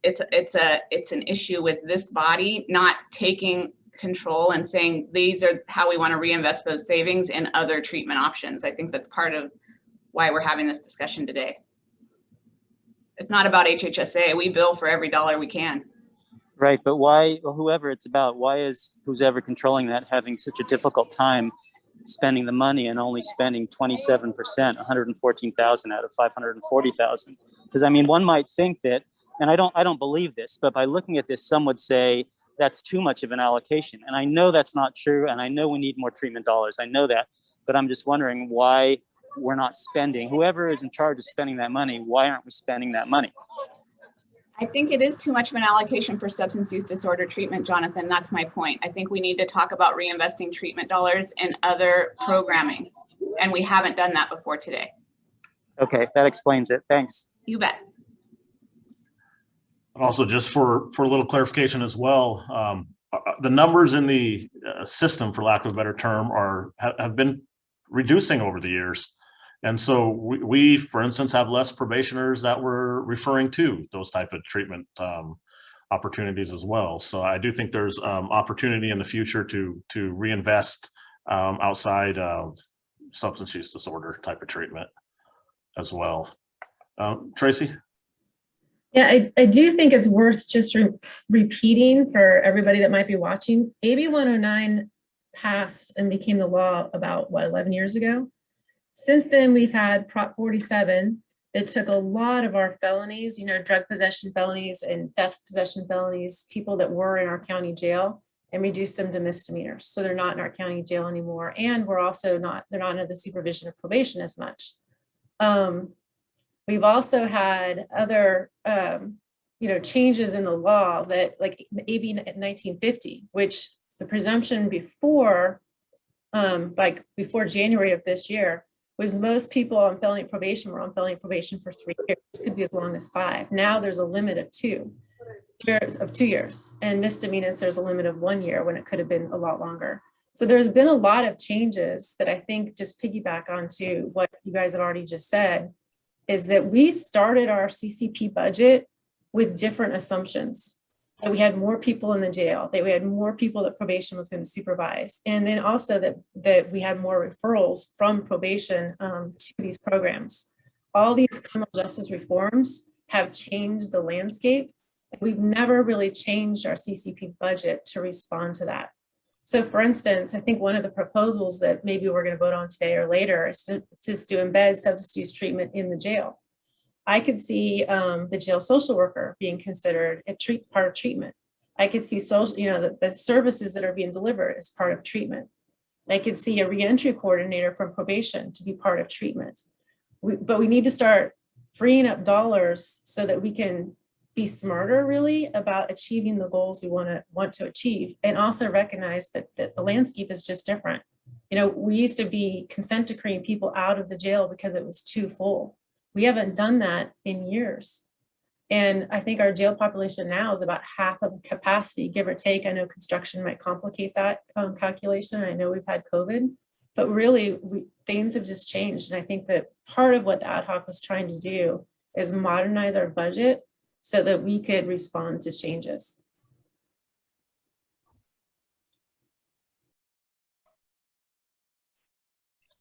it's an issue with this body not taking control and saying these are how we want to reinvest those savings in other treatment options. I think that's part of why we're having this discussion today. It's not about HHSA. We bill for every dollar we can. Right, but why, whoever it's about, why is who's ever controlling that having such a difficult time spending the money and only spending 27%, 114,000 out of 540,000. Because I mean, one might think that, and I don't believe this, but by looking at this, some would say that's too much of an allocation. And I know that's not true. And I know we need more treatment dollars. I know that, but I'm just wondering why we're not spending, whoever is in charge of spending that money, why aren't we spending that money? I think it is too much of an allocation for substance use disorder treatment, Jonathan. That's my point. I think we need to talk about reinvesting treatment dollars in other programming. And we haven't done that before today. Okay, that explains it. Thanks. You bet. And also, just for a little clarification as well, the numbers in the system, for lack of a better term, have been reducing over the years. And so we, for instance, have less probationers that we're referring to those type of treatment opportunities as well. So I do think there's opportunity in the future to reinvest outside of substance use disorder type of treatment as well. Tracy? Yeah, I do think it's worth just repeating for everybody that might be watching. AB 109 passed and became the law about, what, 11 years ago? Since then, we've had Prop 47 that took a lot of our felonies, you know, drug possession felonies and theft possession felonies, people that were in our county jail, and reduced them to misdemeanors. So they're not in our county jail anymore. And we're also they're not under the supervision of probation as much. We've also had other, you know, changes in the law that, like AB 1950, which the presumption before, before January of this year, was most people on felony probation were on felony probation for 3 years. It could be as long as 5. Now there's a limit of 2 years, and misdemeanors there's a limit of 1 year when it could have been a lot longer. So there's been a lot of changes that I think just piggyback onto what you guys have already just said, is that we started our CCP budget with different assumptions. That we had more people in the jail, that we had more people that probation was going to supervise, and then also that we had more referrals from probation to these programs. All these criminal justice reforms have changed the landscape. We've never really changed our CCP budget to respond to that. So for instance, I think one of the proposals that maybe we're going to vote on today or later is to embed substance use treatment in the jail. I could see the jail social worker being considered a part of treatment. I could see social, you know, the services that are being delivered as part of treatment. I could see a reentry coordinator from probation to be part of treatment. But we need to start freeing up dollars so that we can be smarter really about achieving the goals we want to achieve, and also recognize that the landscape is just different. You know, we used to be consent decreeing people out of the jail because it was too full. We haven't done that in years. And I think our jail population now is about half of capacity, give or take. I know construction might complicate that calculation. I know we've had COVID, but really things have just changed. And I think that part of what the ad hoc was trying to do is modernize our budget so that we could respond to changes.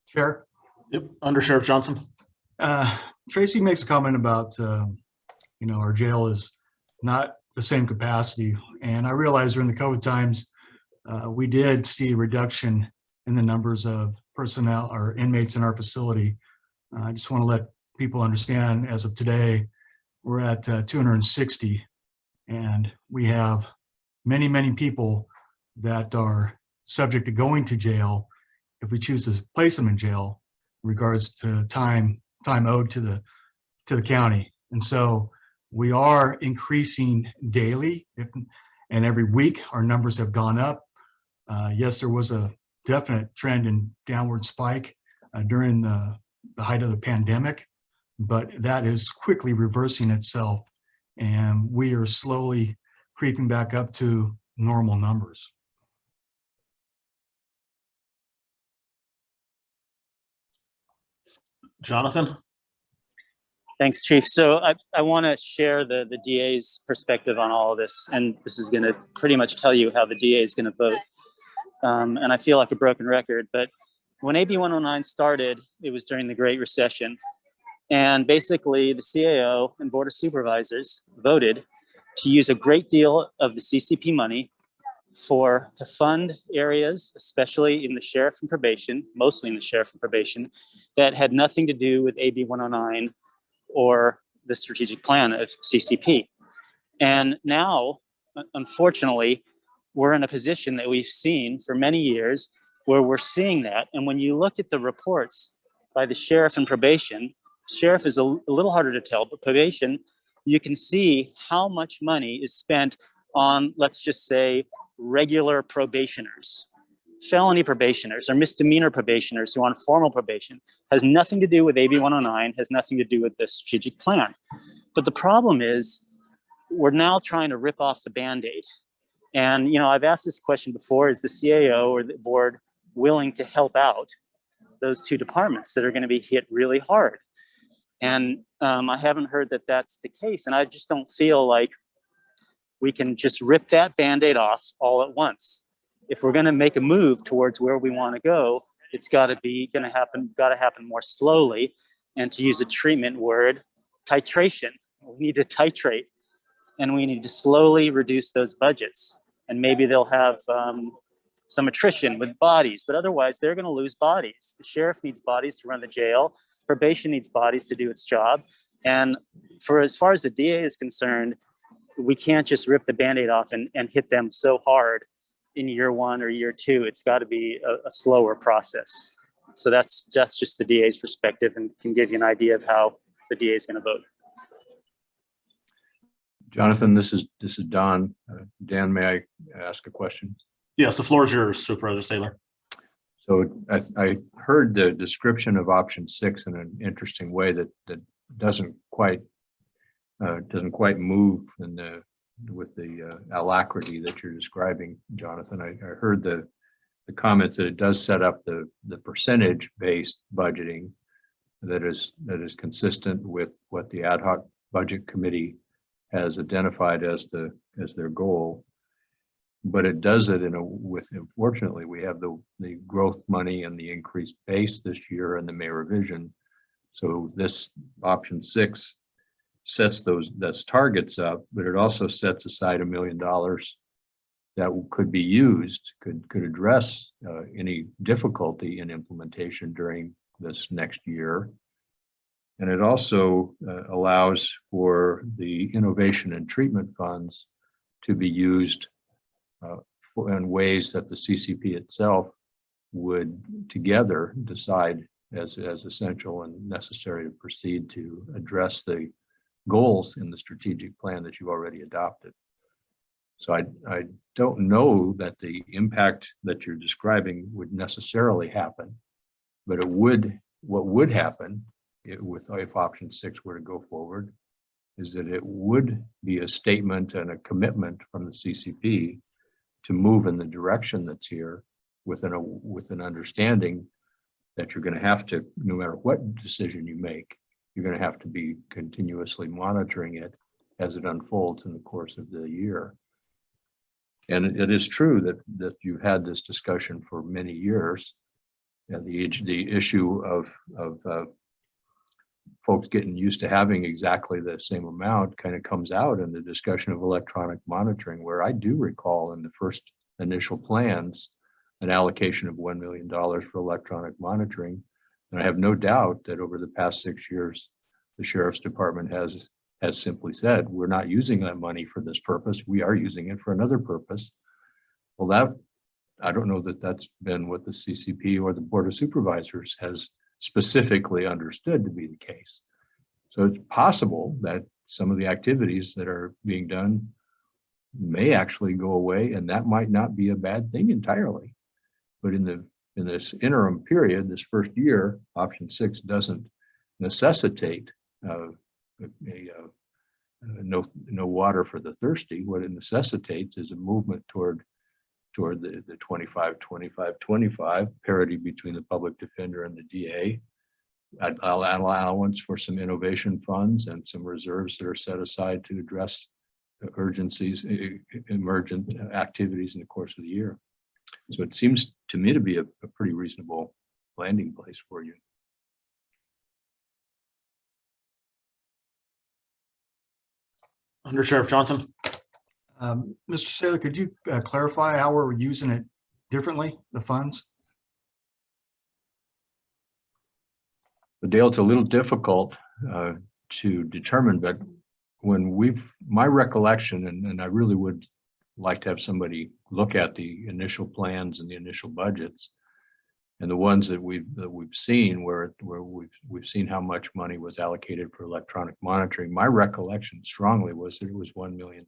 Chair? Yep, Under Sheriff Johnson. Tracy makes a comment about, you know, our jail is not the same capacity. And I realize during the COVID times, we did see a reduction in the numbers of personnel or inmates in our facility. I just want to let people understand, as of today, we're at 260, and we have many, many people that are subject to going to jail if we choose to place them in jail in regards to time owed to the county. And so we are increasing daily, and every week our numbers have gone up. Yes, there was a definite trend in downward spike during the height of the pandemic, but that is quickly reversing itself, and we are slowly creeping back up to normal numbers. Jonathan? Thanks, Chief. So I want to share the DA's perspective on all of this, and this is going to pretty much tell you how the DA is going to vote. And I feel like a broken record, but when AB 109 started, it was during the Great Recession. And basically the CAO and Board of Supervisors voted to use a great deal of the CCP money to fund areas, especially in the sheriff and probation, mostly in the sheriff and probation, that had nothing to do with AB 109 or the strategic plan of CCP. And now, unfortunately, we're in a position that we've seen for many years where we're seeing that. And when you look at the reports by the sheriff and probation, sheriff is a little harder to tell, but probation, you can see how much money is spent on, let's just say, regular probationers, felony probationers or misdemeanor probationers who are on formal probation. Has nothing to do with AB 109, has nothing to do with the strategic plan. But the problem is we're now trying to rip off the Band-Aid. And, you know, I've asked this question before, is the CAO or the board willing to help out those two departments that are going to be hit really hard? And I haven't heard that that's the case. And I just don't feel like we can just rip that Band-Aid off all at once. If we're going to make a move towards where we want to go, it's got to happen more slowly. And to use a treatment word, titration. We need to titrate, and we need to slowly reduce those budgets. And maybe they'll have some attrition with bodies, but otherwise they're going to lose bodies. The sheriff needs bodies to run the jail. Probation needs bodies to do its job. And for as far as the DA is concerned, we can't just rip the Band-Aid off and hit them so hard in year one or year two. It's got to be a slower process. So that's just the DA's perspective, and can give you an idea of how the DA is going to vote. Jonathan, this is Don. Dan, may I ask a question? Yes, the floor is yours, Supervisor Saylor. So I heard the description of option 6 in an interesting way that doesn't quite move with the alacrity that you're describing, Jonathan. I heard the comments that it does set up the percentage-based budgeting that is consistent with what the ad hoc budget committee has identified as their goal. But it does it unfortunately, we have the growth money and the increased base this year and the May revision. So this option 6 sets those targets up, but it also sets aside $1 million that could be used, could address any difficulty in implementation during this next year. And it also allows for the innovation and treatment funds to be used in ways that the CCP itself would together decide as essential and necessary to proceed to address the goals in the strategic plan that you've already adopted. So I don't know that the impact that you're describing would necessarily happen, but what would happen if option 6 were to go forward is that it would be a statement and a commitment from the CCP to move in the direction that's here with an understanding that you're going to have to, no matter what decision you make, you're going to have to be continuously monitoring it as it unfolds in the course of the year. And it is true that you've had this discussion for many years. And the issue of folks getting used to having exactly the same amount kind of comes out in the discussion of electronic monitoring, where I do recall in the first initial plans an allocation of $1 million for electronic monitoring. And I have no doubt that over the past 6 years, the Sheriff's Department has simply said, we're not using that money for this purpose. We are using it for another purpose. Well, I don't know that that's been what the CCP or the Board of Supervisors has specifically understood to be the case. So it's possible that some of the activities that are being done may actually go away, and that might not be a bad thing entirely. But in this interim period, this first year, option 6 doesn't necessitate no water for the thirsty. What it necessitates is a movement toward the 25-25-25 parity between the public defender and the DA, allowance for some innovation funds and some reserves that are set aside to address urgencies, emergent activities in the course of the year. So it seems to me to be a pretty reasonable landing place for you. Under Sheriff Johnson. Mr. Saylor, could you clarify how we're using it differently, the funds? Dale, it's a little difficult to determine, but when my recollection, and I really would like to have somebody look at the initial plans and the initial budgets, and the ones that we've seen where we've seen how much money was allocated for electronic monitoring. My recollection strongly was that it was $1 million,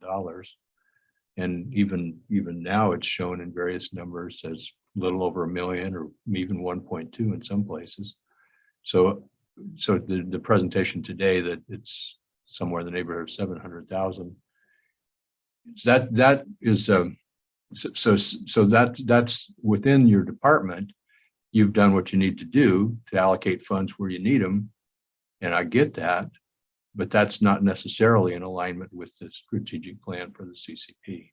and even now it's shown in various numbers as a little over $1 million or even 1.2 in some places. So the presentation today that it's somewhere in the neighborhood of 700,000. That is so that's within your department. You've done what you need to do to allocate funds where you need them, and I get that, but that's not necessarily in alignment with the strategic plan for the CCP.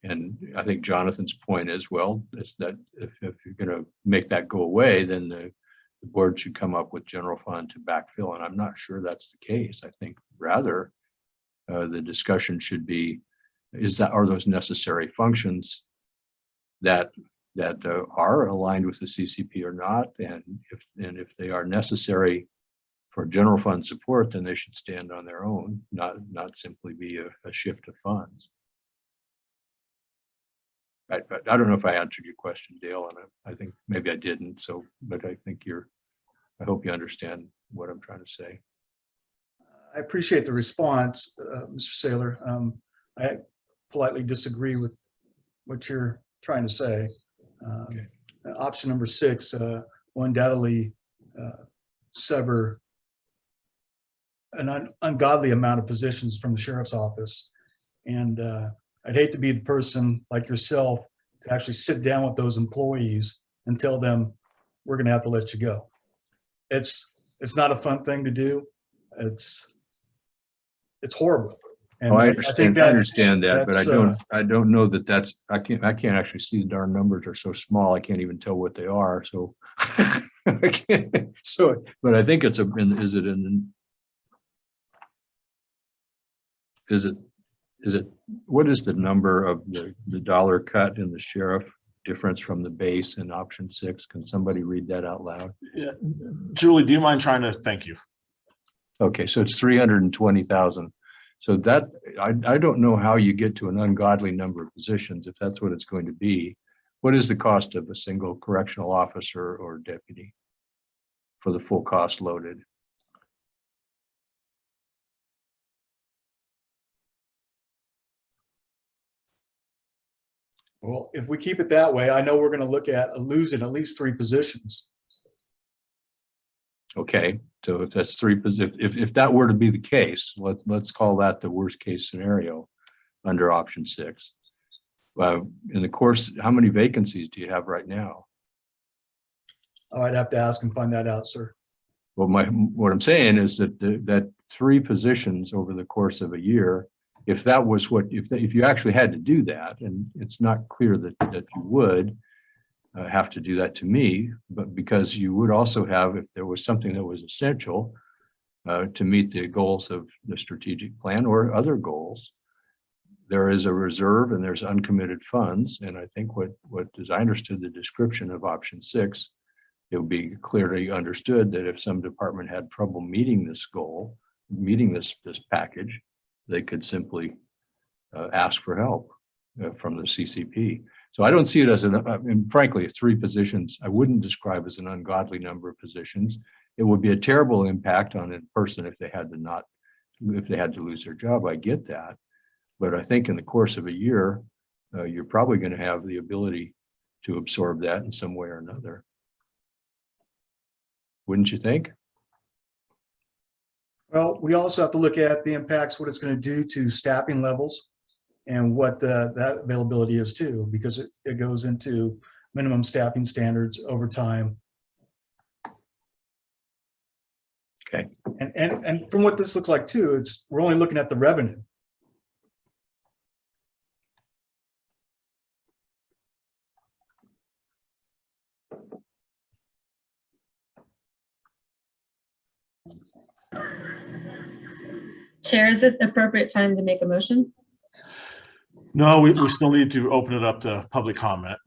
And I think Jonathan's point is, well, is that if you're going to make that go away, then the board should come up with general fund to backfill, and I'm not sure that's the case. I think rather the discussion should be, are those necessary functions that are aligned with the CCP or not, and if they are necessary for general fund support, then they should stand on their own, not simply be a shift of funds. I don't know if I answered your question, Dale, and I think maybe I didn't. So, but I think I hope you understand what I'm trying to say. I appreciate the response, Mr. Saylor. I politely disagree with what you're trying to say. Okay. Option number 6 will undoubtedly sever an ungodly amount of positions from the sheriff's office. And I'd hate to be the person like yourself to actually sit down with those employees and tell them, we're going to have to let you go. It's not a fun thing to do. It's horrible. And I understand that, but I don't know that that's, I can't actually see the darn numbers are so small. I can't even tell what they are. So I can't, but I think it's what is the number of the dollar cut in the sheriff difference from the base in option 6? Can somebody read that out loud? Yeah. Julie, do you mind trying to? Thank you. Okay, so it's 320,000. So that I don't know how you get to an ungodly number of positions if that's what it's going to be. What is the cost of a single correctional officer or deputy for the full cost loaded? Well, if we keep it that way, I know we're going to look at losing at least 3 positions. Okay, so if that's 3 positions, if that were to be the case, let's call that the worst case scenario under option 6. In the course, how many vacancies do you have right now? Oh, I'd have to ask and find that out, sir. Well, what I'm saying is that 3 positions over the course of a year, if that was if you actually had to do that, and it's not clear that you would have to do that to me, but because you would also have, if there was something that was essential to meet the goals of the strategic plan or other goals, there is a reserve and there's uncommitted funds. And I think as I understood the description of option 6, it would be clearly understood that if some department had trouble meeting this goal, meeting this package, they could simply ask for help from the CCP. So I don't see it as and frankly, 3 positions, I wouldn't describe as an ungodly number of positions. It would be a terrible impact on a person if they had to lose their job. I get that. But I think in the course of a year, you're probably going to have the ability to absorb that in some way or another. Wouldn't you think? Well, we also have to look at the impacts, what it's going to do to staffing levels and what that availability is too, because it goes into minimum staffing standards, overtime. Okay. And from what this looks like too, we're only looking at the revenue. Chair, is it appropriate time to make a motion? No, we still need to open it up to public comment.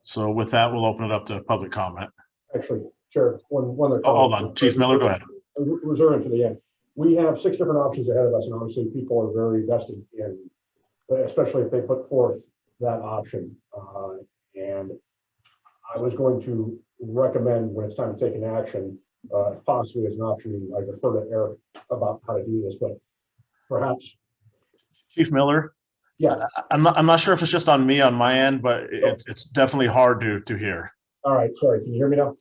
So with that, we'll open it up to public comment. Actually, Chair, one other Oh, hold comment. on, Chief Miller, go ahead. Reserving to the end. We have 6 different options ahead of us, and obviously people are very vested in, especially if they put forth that option. And I was going to recommend when it's time to take an action, possibly as an option, I defer to Eric about how to do this, but perhaps. Chief Miller? Yeah. I'm not sure if it's just on me on my end, but it's definitely hard to hear. All right, sorry, can you hear me now?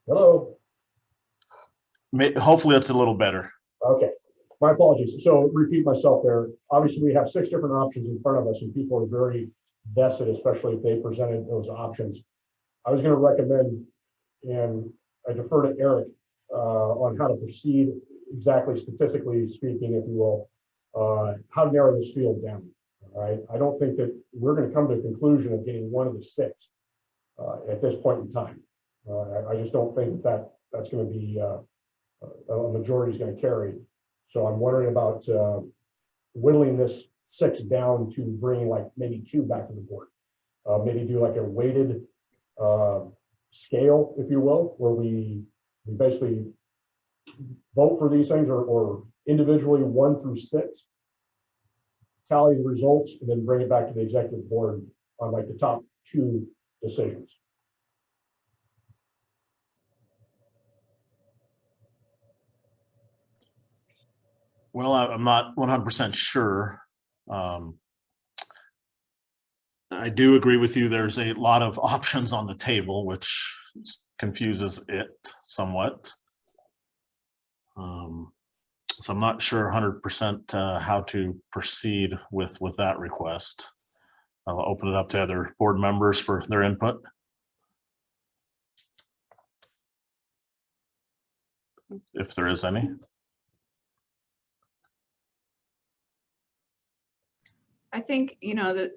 Hello? Hopefully it's a little better. Okay, my apologies. So repeat myself there. Obviously, we have 6 different options in front of us and people are very vested, especially if they presented those options. I was going to recommend, and I defer to Eric on how to proceed exactly, statistically speaking, if you will, how to narrow this field down. All right, I don't think that we're going to come to a conclusion of getting one of the 6 at this point in time. I just don't think that that's going to be a majority is going to carry. So I'm wondering about whittling this 6 down to bring like maybe 2 back to the board. Maybe do like a weighted scale, if you will, where we basically vote for these things or individually 1 through 6, tally the results, and then bring it back to the executive board on like the top 2 decisions. Well, I'm not 100% sure. I do agree with you. There's a lot of options on the table, which confuses it somewhat. So I'm not sure 100% how to proceed with that request. I'll open it up to other board members for their input. If there is any. I think, you know, that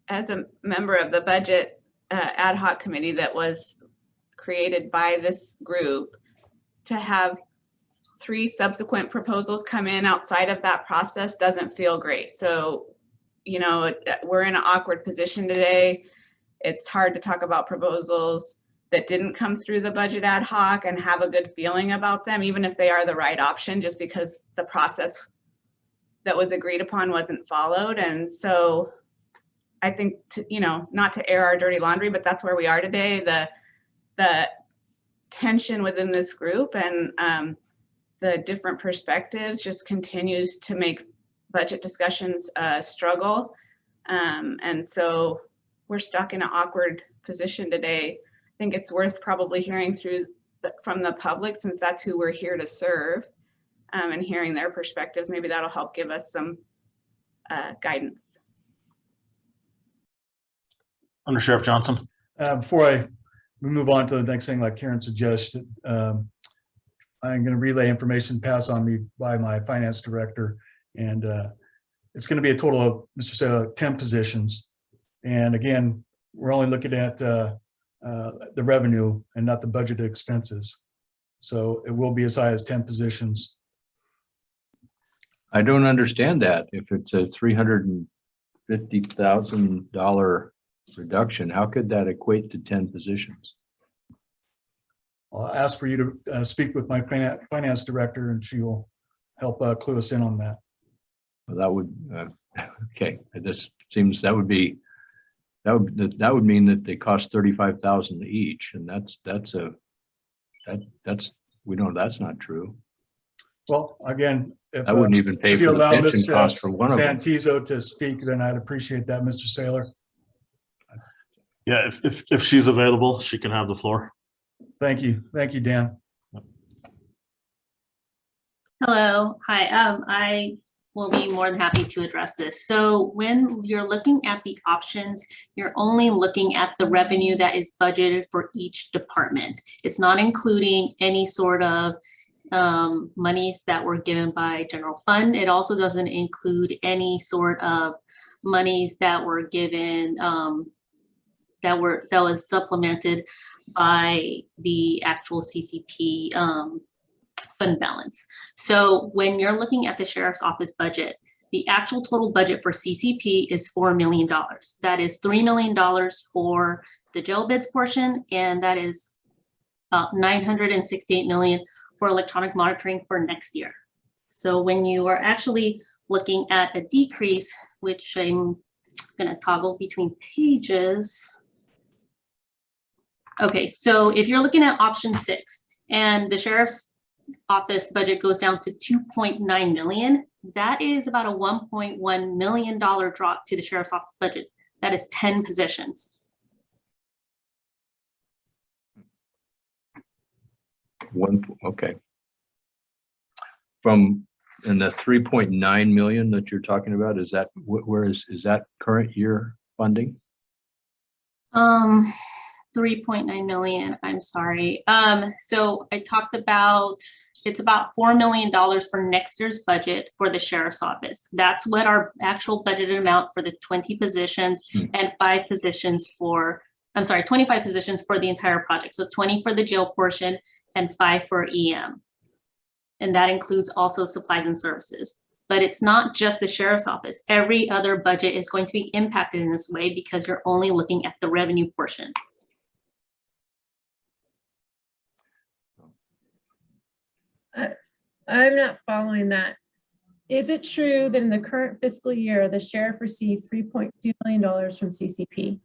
as a member of the budget ad hoc committee that was created by this group, to have 3 subsequent proposals come in outside of that process doesn't feel great. So, you know, we're in an awkward position today. It's hard to talk about proposals that didn't come through the budget ad hoc and have a good feeling about them, even if they are the right option, just because the process that was agreed upon wasn't followed. And so I think, you know, not to air our dirty laundry, but that's where we are today. The tension within this group and the different perspectives just continues to make budget discussions struggle. And so we're stuck in an awkward position today. I think it's worth probably hearing from the public, since that's who we're here to serve, and hearing their perspectives. Maybe that'll help give us some guidance. Under Sheriff Johnson. Before we move on to the next thing, like Karen suggested, I'm going to relay information passed on me by my finance director, and it's going to be a total of, Mr. Saylor, 10 positions. And again, we're only looking at the revenue and not the budgeted expenses. So it will be as high as 10 positions. I don't understand that. If it's a $350,000 reduction, how could that equate to 10 positions? I'll ask for you to speak with my finance director, and she will help clue us in on that. Well, that would okay. It just seems that would mean that they cost $35,000 each, and that's we know that's not true. Well, again, if I wouldn't even pay for the pension cost for one of them. Santizo to speak, then I'd appreciate that, Mr. Saylor. Yeah, if she's available, she can have the floor. Thank you, Dan. Hello, hi. I will be more than happy to address this. So when you're looking at the options, you're only looking at the revenue that is budgeted for each department. It's not including any sort of monies that were given by general fund. It also doesn't include any sort of monies that were given that was supplemented by the actual CCP fund balance. So when you're looking at the sheriff's office budget, the actual total budget for CCP is $4 million. That is $3 million for the jail bids portion, and that is about $968 million for electronic monitoring for next year. So when you are actually looking at a decrease, which I'm gonna toggle between pages. Okay, so if you're looking at option 6 and the sheriff's office budget goes down to 2.9 million, that is about a $1.1 million drop to the sheriff's office budget. That is 10 positions. Okay. From, and the 3.9 million that you're talking about, is that, where is that current year funding? 3.9 million, I'm sorry. So I talked about, it's about $4 million for next year's budget for the sheriff's office. That's what our actual budgeted amount for the 20 positions and 5 positions for, I'm sorry, 25 positions for the entire project. So 20 for the jail portion and 5 for EM. And that includes also supplies and services. But it's not just the sheriff's office. Every other budget is going to be impacted in this way because you're only looking at the revenue portion. I'm not following that. Is it true that in the current fiscal year, the sheriff receives $3.2 million from CCP?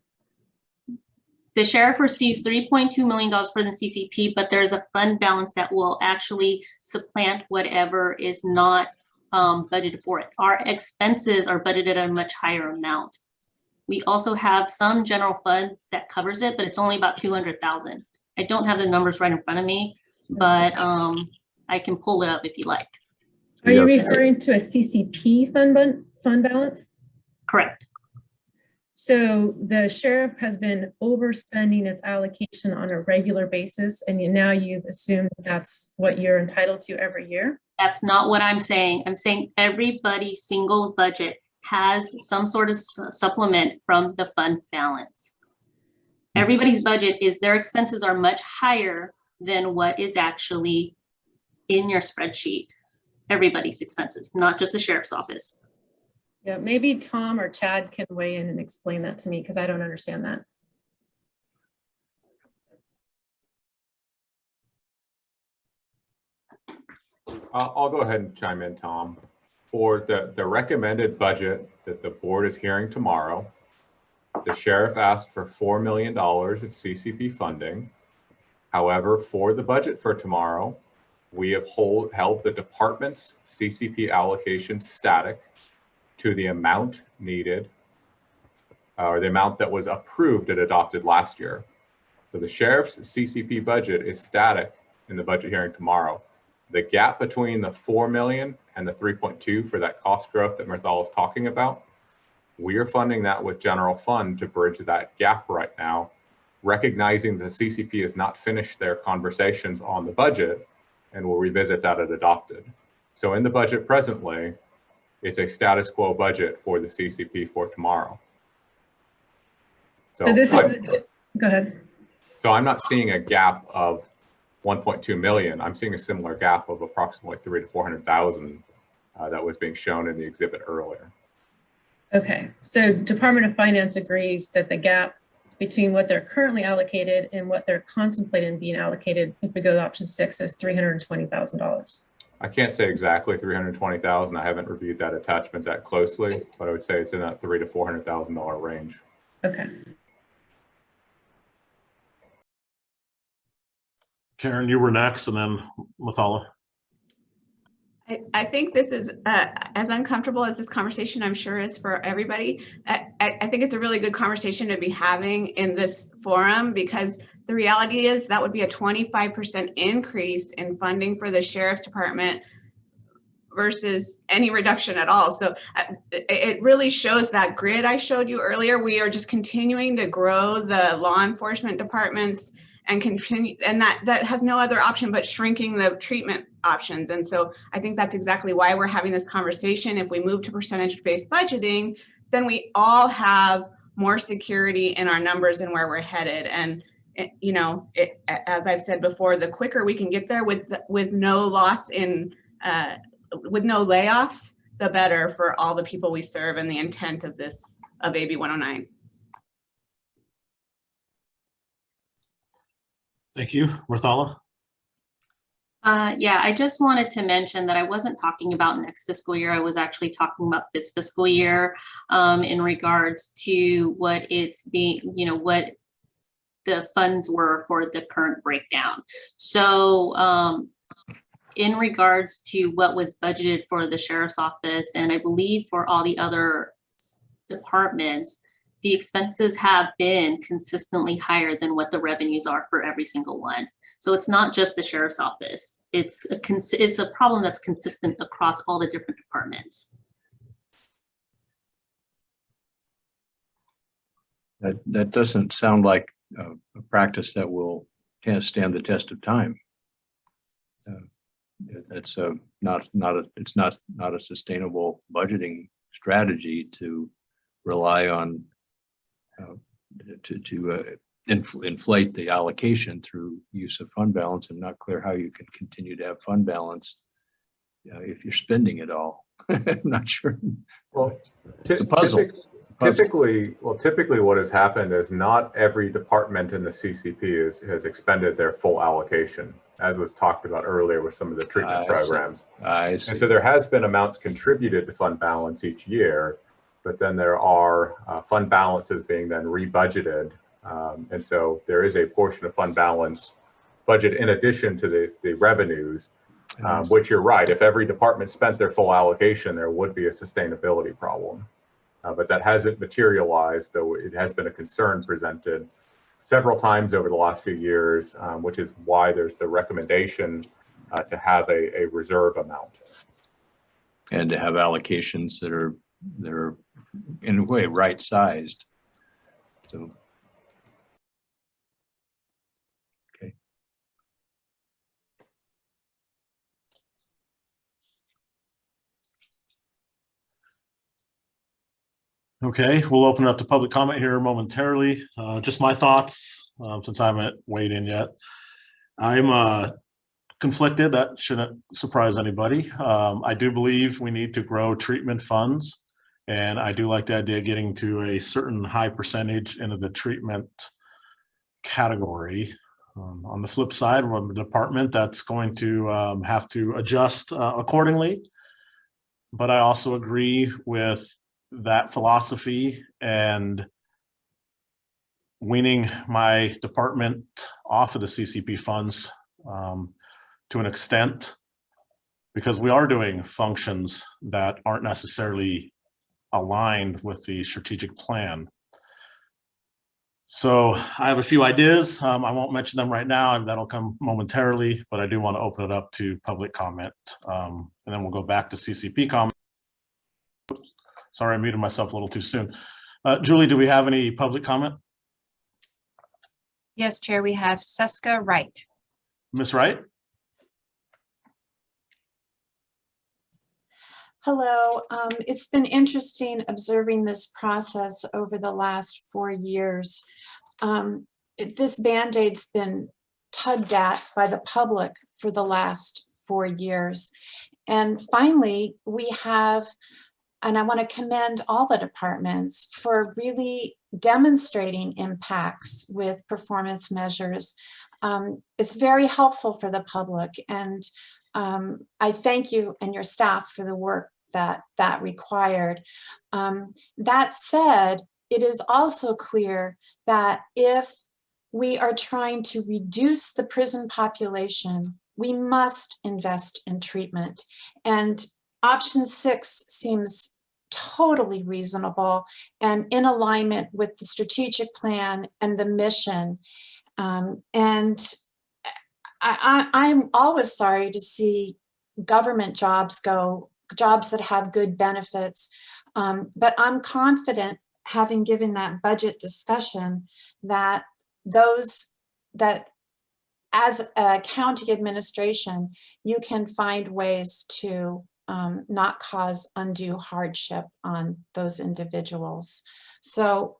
The sheriff receives $3.2 million for the CCP, but there's a fund balance that will actually supplant whatever is not budgeted for it. Our expenses are budgeted at a much higher amount. We also have some general fund that covers it, but it's only about 200,000. I don't have the numbers right in front of me, but I can pull it up if you like. Are you referring to a CCP fund balance? Correct. So the sheriff has been overspending its allocation on a regular basis, and now you've assumed that's what you're entitled to every year? That's not what I'm saying. I'm saying everybody's single budget has some sort of supplement from the fund balance. Everybody's budget is, their expenses are much higher than what is actually in your spreadsheet. Everybody's expenses, not just the sheriff's office. Yeah, maybe Tom or Chad can weigh in and explain that to me because I don't understand that. I'll go ahead and chime in, Tom. For the recommended budget that the board is hearing tomorrow, the sheriff asked for $4 million of CCP funding. However, for the budget for tomorrow, we have held the department's CCP allocation static to the amount needed, or the amount that was approved and adopted last year. So the sheriff's CCP budget is static in the budget hearing tomorrow. The gap between the 4 million and the 3.2 for that cost growth that Mirthal is talking about, we are funding that with general fund to bridge that gap right now, recognizing the CCP has not finished their conversations on the budget and will revisit that at adopted. So in the budget presently, it's a status quo budget for the CCP for tomorrow. So this is, go ahead. So I'm not seeing a gap of 1.2 million. I'm seeing a similar gap of approximately 300,000 to 400,000 that was being shown in the exhibit earlier. Okay, so Department of Finance agrees that the gap between what they're currently allocated and what they're contemplating being allocated if we go to option 6 is $320,000. I can't say exactly 320,000. I haven't reviewed that attachment that closely, but I would say it's in that $300,000 to $400,000 range. Okay. Karen, you were next, and then Mathala. I think this is as uncomfortable as this conversation, I'm sure, is for everybody. I think it's a really good conversation to be having in this forum, because the reality is that would be a 25% increase in funding for the sheriff's department versus any reduction at all. So it really shows that grid I showed you earlier. We are just continuing to grow the law enforcement departments and continue, and that has no other option but shrinking the treatment options. And so I think that's exactly why we're having this conversation. If we move to percentage-based budgeting, then we all have more security in our numbers and where we're headed. And you know, as I've said before, the quicker we can get there with no loss in, with no layoffs, the better for all the people we serve and the intent of AB 109. Thank you. Marthala? Yeah, I just wanted to mention that I wasn't talking about next fiscal year. I was actually talking about this fiscal year in regards to what it's being, you know, what the funds were for the current breakdown. So in regards to what was budgeted for the sheriff's office, and I believe for all the other departments, the expenses have been consistently higher than what the revenues are for every single one. So it's not just the sheriff's office. It's a problem that's consistent across all the different departments. That doesn't sound like a practice that will stand the test of time. It's not a sustainable budgeting strategy to rely on inflate the allocation through use of fund balance. And not clear how you can continue to have fund balance if you're spending it all. I'm not sure. Well, it's a puzzle. Typically what has happened is not every department in the CCP has expended their full allocation, as was talked about earlier with some of the treatment programs. I see. And so there has been amounts contributed to fund balance each year, but then there are fund balances being then rebudgeted. And so there is a portion of fund balance budget in addition to the revenues, which you're right, if every department spent their full allocation, there would be a sustainability problem. But that hasn't materialized, though it has been a concern presented several times over the last few years, which is why there's the recommendation to have a reserve amount. And to have allocations that are in a way right-sized. So, okay. Okay, we'll open up to public comment here momentarily. Just my thoughts, since I haven't weighed in yet. I'm conflicted. That shouldn't surprise anybody. I do believe we need to grow treatment funds, and I do like the idea of getting to a certain high percentage into the treatment category. On the flip side, from a department that's going to have to adjust accordingly. But I also agree with that philosophy and weaning my department off of the CCP funds to an extent, because we are doing functions that aren't necessarily aligned with the strategic plan. So I have a few ideas. I won't mention them right now, and that'll come momentarily, but I do want to open it up to public comment. And then we'll go back to CCP comment. Sorry, I muted myself a little too soon. Julie, do we have any public comment? Yes, Chair, we have Seska Wright. Ms. Wright? Hello. It's been interesting observing this process over the last 4 years. This Band-Aid's been tugged at by the public for the last 4 years. And finally, we have, and I want to commend all the departments for really demonstrating impacts with performance measures. It's very helpful for the public, and I thank you and your staff for the work that required. That said, it is also clear that if we are trying to reduce the prison population, we must invest in treatment. And option 6 seems totally reasonable and in alignment with the strategic plan and the mission. And I'm always sorry to see government jobs go, jobs that have good benefits. But I'm confident, having given that budget discussion, that as a county administration, you can find ways to not cause undue hardship on those individuals. So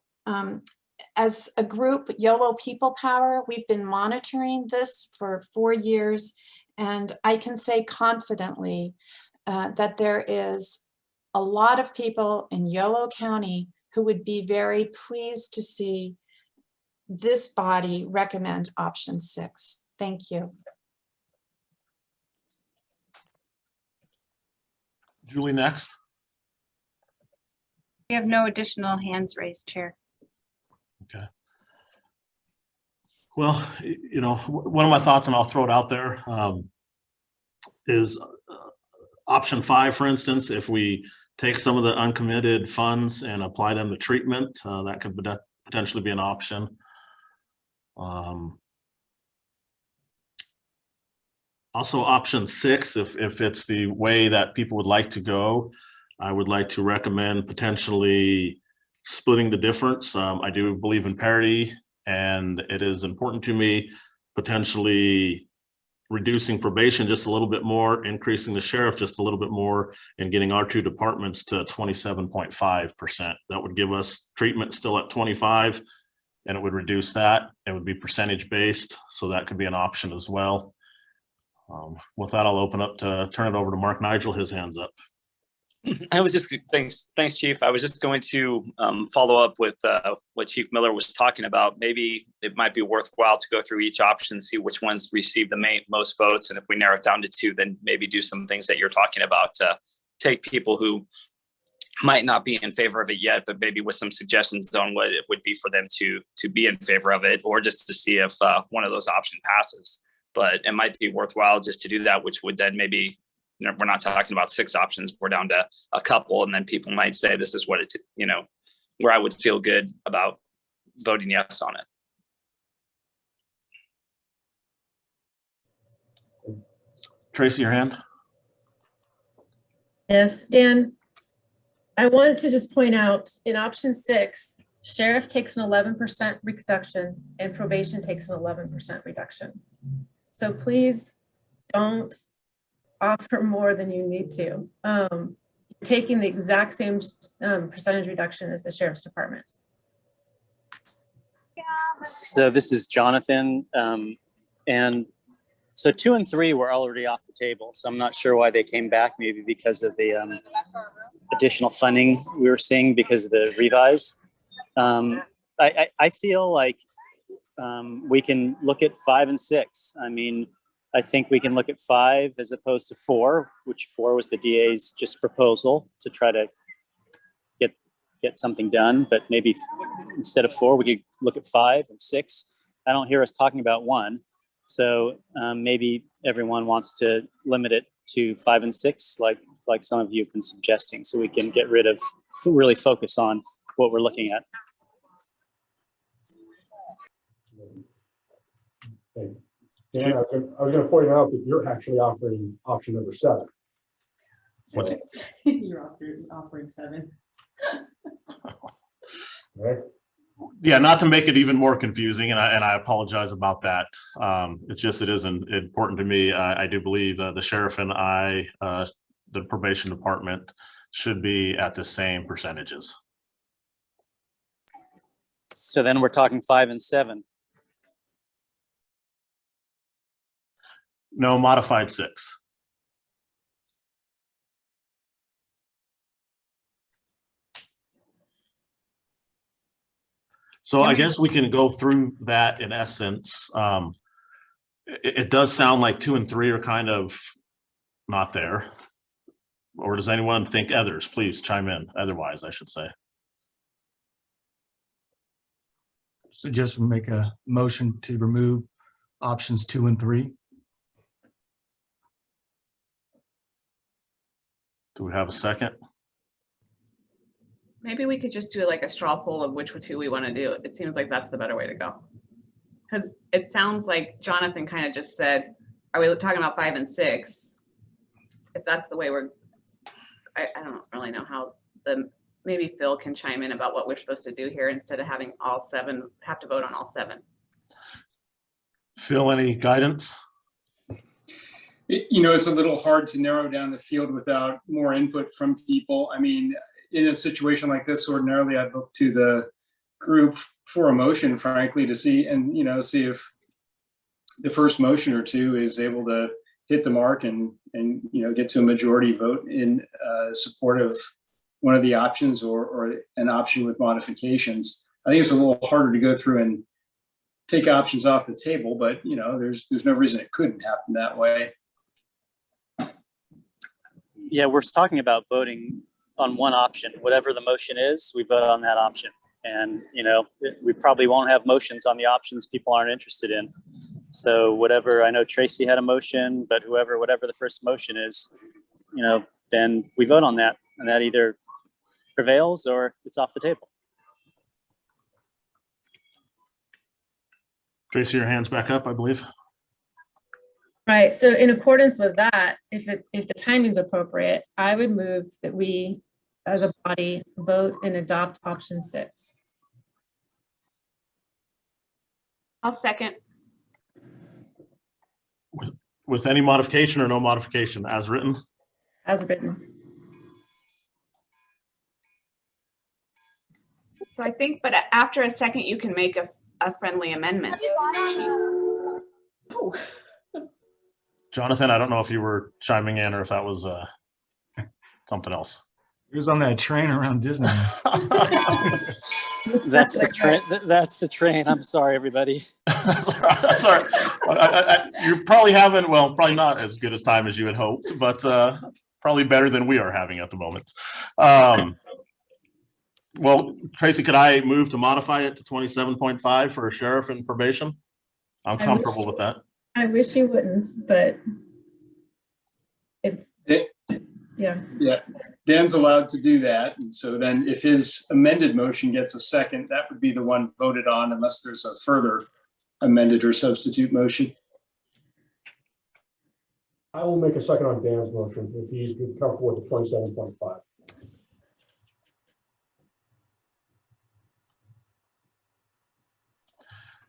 as a group, YOLO People Power, we've been monitoring this for 4 years, and I can say confidently that there is a lot of people in Yolo County who would be very pleased to see this body recommend option 6. Thank you. Julie, next. We have no additional hands raised, Chair. Okay. Well, you know, one of my thoughts, and I'll throw it out there, is option 5, for instance. If we take some of the uncommitted funds and apply them to treatment, that could potentially be an option. Also, option 6, if it's the way that people would like to go, I would like to recommend potentially splitting the difference. I do believe in parity, and it is important to me potentially reducing probation just a little bit more, increasing the sheriff just a little bit more, and getting our 2 departments to 27.5%. That would give us treatment still at 25, and it would reduce that. It would be percentage based, so that could be an option as well. With that, I'll open up to turn it over to Mark Nigel. His hand's up. I was just, thanks, Chief. I was just going to follow up with what Chief Miller was talking about. Maybe it might be worthwhile to go through each option, see which ones receive the most votes. And if we narrow it down to 2, then maybe do some things that you're talking about to take people who might not be in favor of it yet, but maybe with some suggestions on what it would be for them to be in favor of it, or just to see if one of those options passes. But it might be worthwhile just to do that, which would then maybe, you know, we're not talking about 6 options, we're down to a couple, and then people might say, this is what it's, you know, where I would feel good about voting yes on it. Tracy, your hand. Yes, Dan, I wanted to just point out in option 6, sheriff takes an 11% reduction and probation takes an 11% reduction. So please don't offer more than you need to. Taking the exact same percentage reduction as the sheriff's department. So this is Jonathan. And so 2 and 3 were already off the table. So I'm not sure why they came back, maybe because of the additional funding we were seeing because of the revise. I feel like we can look at 5 and 6. I mean, I think we can look at 5 as opposed to 4, which 4 was the DA's just proposal to try to get something done. But maybe instead of 4, we could look at 5 and 6. I don't hear us talking about 1. So maybe everyone wants to limit it to 5 and 6, like some of you have been suggesting, so we can get rid of, really focus on what we're looking at. Dan, I was going to point out that you're actually offering option number 7. What? You're offering 7. Right. Yeah, not to make it even more confusing, and I apologize about that. It's just, it isn't important to me. I do believe the sheriff and the probation department should be at the same percentages. So then we're talking 5 and 7. No, modified 6. So I guess we can go through that in essence. It does sound like 2 and 3 are kind of not there. Or does anyone think others? Please chime in. Otherwise, I should say. Suggest we make a motion to remove options 2 and 3. Do we have a second? Maybe we could just do like a straw poll of which 2 we want to do. It seems like that's the better way to go. Because it sounds like Jonathan kind of just said, are we talking about 5 and 6? If that's the way I don't really know how maybe Phil can chime in about what we're supposed to do here instead of having all 7, have to vote on all 7. Phil, any guidance? You know, it's a little hard to narrow down the field without more input from people. I mean, in a situation like this, ordinarily I'd look to group for a motion, frankly, to see, and, see if the first motion or two is able to hit the mark and get to a majority vote in support of one of the options or an option with modifications. I think it's a little harder to go through and take options off the table, but there's no reason it couldn't happen that way. Yeah, we're talking about voting on one option. Whatever the motion is, we vote on that option. And, we probably won't have motions on the options people aren't interested in. So whatever, I know Tracy had a motion, but whatever the first motion is, then we vote on that, and that either prevails or it's off the table. Tracy, your hand's back up, I believe. Right, so in accordance with that, if the timing's appropriate, I would move that we, as a body, vote and adopt option 6. I'll second. With any modification or no modification, as written? As written. So I think, but after a second, you can make a friendly amendment. Ooh. Jonathan, I don't know if you were chiming in or if that was something else. He was on that train around Disney. That's the train. That's the train. I'm sorry, everybody. That's all right. You probably haven't, probably not as good as time as you had hoped, but probably better than we are having at the moment. Well, Tracy, could I move to modify it to 27.5 for a sheriff and probation? I'm comfortable with that. I wish you wouldn't, but it's, yeah. Yeah, Dan's allowed to do that. And so then if his amended motion gets a second, that would be the one voted on unless there's a further amended or substitute motion. I will make a second on Dan's motion if he's comfortable with the 27.5.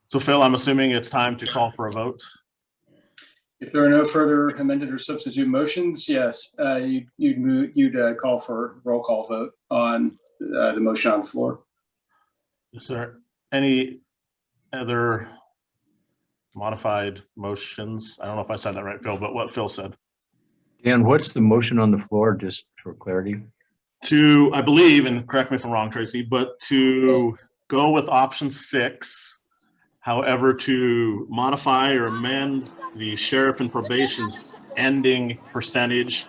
So Phil, I'm assuming it's time to call for a vote. If there are no further amended or substitute motions, yes, you'd call for roll call vote on the motion on the floor. Is there any other modified motions? I don't know if I said that right, Phil, but what Phil said. Dan, what's the motion on the floor, just for clarity? To, I believe, and correct me if I'm wrong, Tracy, but to go with option 6. However, to modify or amend the sheriff and probation's ending percentage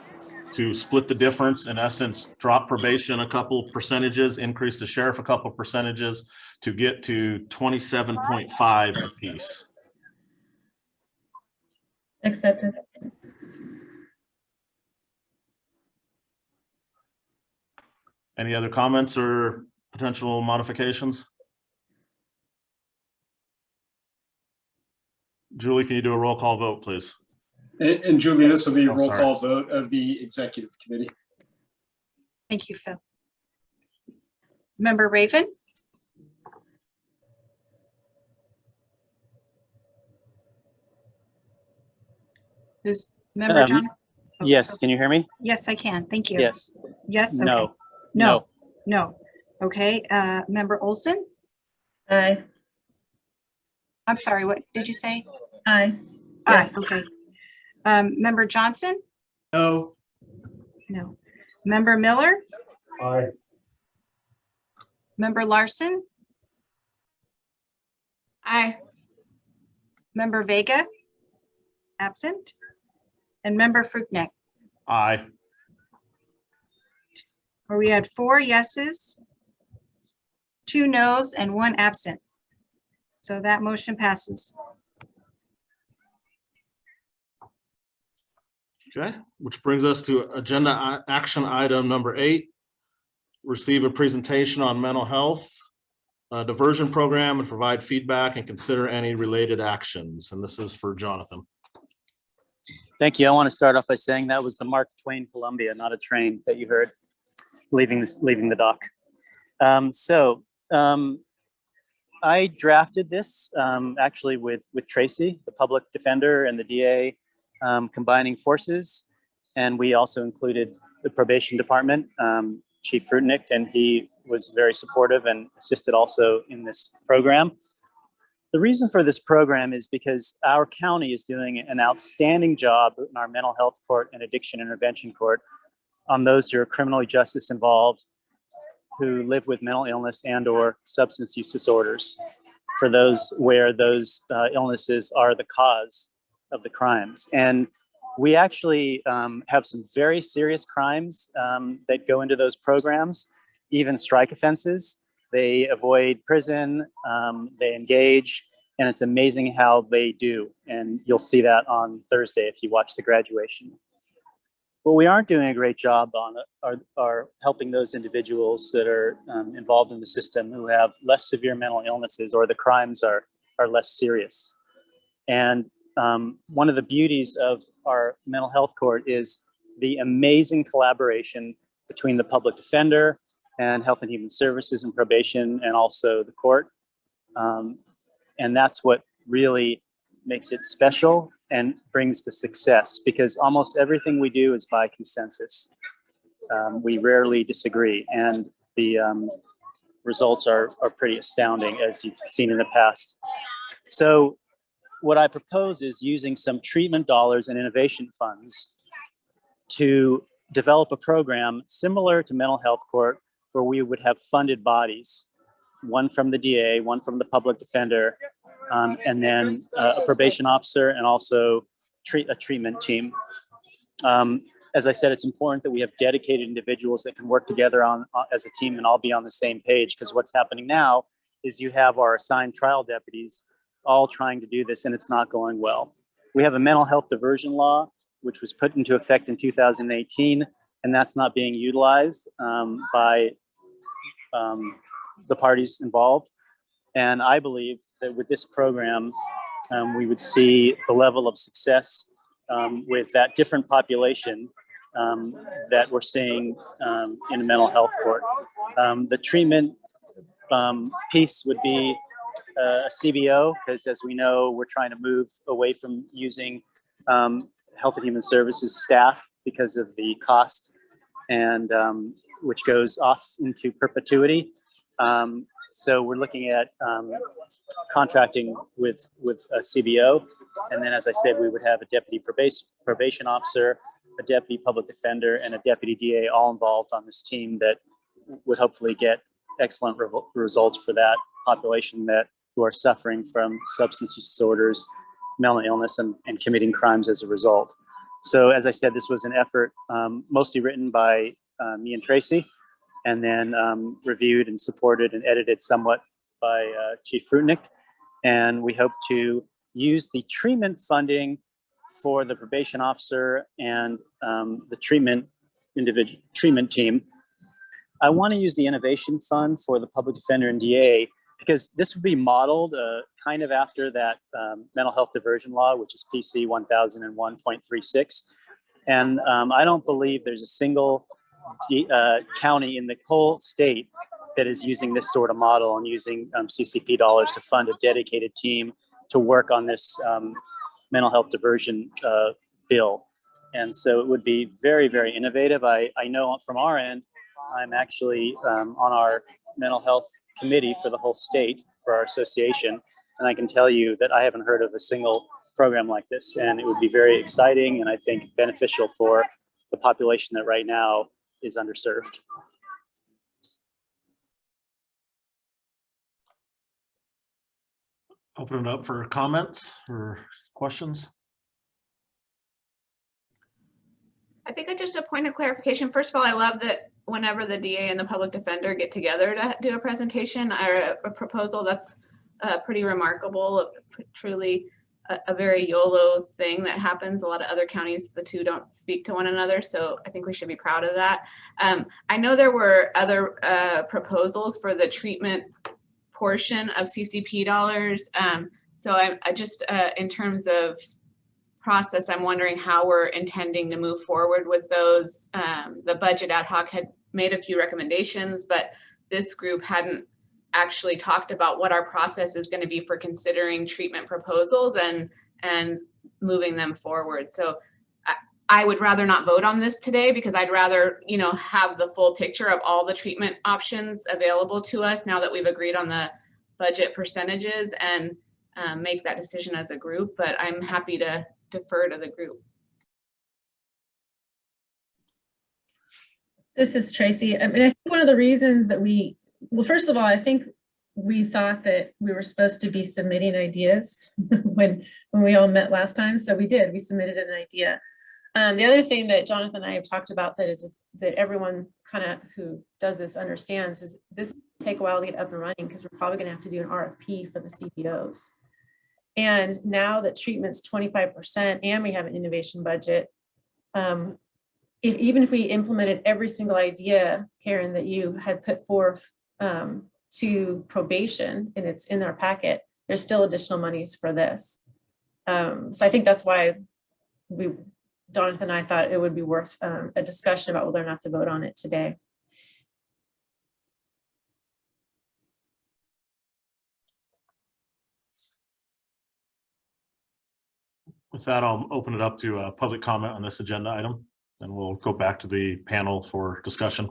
to split the difference, in essence, drop probation a couple percentages, increase the sheriff a couple percentages to get to 27.5 apiece. Accepted. Any other comments or potential modifications? Julie, can you do a roll call vote, please? And Julie, this will be a Oh, roll sorry. call vote of the executive committee. Thank you, Phil. Member Raven? Is member John? Oh, Yes, oh, can you hear me? Yes, I can. Thank you. Yes. Yes. Okay. No. No. No. Okay. Member Olson? Aye. I'm sorry. What did you say? Aye. Aye. Okay. Member Johnson? No. No. Member Miller? Aye. Member Larson? Aye. Member Vega? Absent. And Member Fruchneck? Aye. Where we had 4 yeses, 2 noes, and 1 absent. So that motion passes. Okay, which brings us to agenda action item number 8. Receive a presentation on mental health diversion program and provide feedback and consider any related actions. And this is for Jonathan. Thank you. I want to start off by saying that was the Mark Twain Columbia, not a train that you heard leaving the dock. I drafted this actually with Tracy, the public defender, and the DA combining forces. And we also included the probation department. Chief Fruitnick, and he was very supportive and assisted also in this program. The reason for this program is because our county is doing an outstanding job in our mental health court and addiction intervention court on those who are criminally justice involved, who live with mental illness and or substance use disorders, for those where those illnesses are the cause of the crimes. And we actually have some very serious crimes that go into those programs, even strike offenses. They avoid prison, they engage, and it's amazing how they do. And you'll see that on Thursday if you watch the graduation. What we aren't doing a great job on are helping those individuals that are involved in the system who have less severe mental illnesses or the crimes are less serious. And one of the beauties of our mental health court is the amazing collaboration between the public defender and Health and Human Services and probation, and also the court. And that's what really makes it special and brings the success, because almost everything we do is by consensus. We rarely disagree, and the results are pretty astounding, as you've seen in the past. So what I propose is using some treatment dollars and innovation funds to develop a program similar to mental health court, where we would have funded bodies, one from the DA, one from the public defender, and then a probation officer, and also a treatment team. As I said, it's important that we have dedicated individuals that can work together as a team and all be on the same page, because what's happening now is you have our assigned trial deputies all trying to do this, and it's not going well. We have a mental health diversion law, which was put into effect in 2018, and that's not being utilized by the parties involved. And I believe that with this program, we would see the level of success with that different population that we're seeing in a mental health court. The treatment piece would be a CBO, because as we know, we're trying to move away from using Health and Human Services staff because of the cost, and which goes off into perpetuity. So we're looking at contracting with a CBO. And then, as I said, we would have a deputy probation officer, a deputy public defender, and a deputy DA all involved on this team that would hopefully get excellent results for that population who are suffering from substance use disorders, mental illness, and committing crimes as a result. So as I said, this was an effort mostly written by me and Tracy, and then reviewed and supported and edited somewhat by Chief Fruitnick. And we hope to use the treatment funding for the probation officer and the treatment team. I want to use the innovation fund for the public defender and DA, because this would be modeled kind of after that mental health diversion law, which is PC 1001.36. And I don't believe there's a single county in the whole state that is using this sort of model and using CCP dollars to fund a dedicated team to work on this mental health diversion bill. And so it would be very, very innovative. I know from our end, I'm actually on our mental health committee for the whole state for our association. And I can tell you that I haven't heard of a single program like this. And it would be very exciting and I think beneficial for the population that right now is underserved. Open it up for comments or questions. I think just a point of clarification. First of all, I love that whenever the DA and the public defender get together to do a presentation or a proposal, that's pretty remarkable, truly a very YOLO thing that happens. A lot of other counties, the two don't speak to one another. So I think we should be proud of that. I know there were other proposals for the treatment portion of CCP dollars. So I just, in terms of process, I'm wondering how we're intending to move forward with those. The budget ad hoc had made a few recommendations, but this group hadn't actually talked about what our process is going to be for considering treatment proposals and moving them forward. So I would rather not vote on this today because I'd rather, you know, have the full picture of all the treatment options available to us now that we've agreed on the budget percentages and make that decision as a group, but I'm happy to defer to the group. This is Tracy. I mean, I think one of the reasons that well, first of all, I think we thought that we were supposed to be submitting ideas when we all met last time. So we did, we submitted an idea. The other thing that Jonathan and I have talked about that everyone kind of who does this understands is this will take a while to get up and running because we're probably gonna have to do an RFP for the CBOs. And now that treatment's 25% and we have an innovation budget, even if we implemented every single idea, Karen, that you had put forth to probation, and it's in our packet, there's still additional monies for this. So I think that's why Jonathan and I thought it would be worth a discussion about whether or not to vote on it today. With that, I'll open it up to public comment on this agenda item, and we'll go back to the panel for discussion.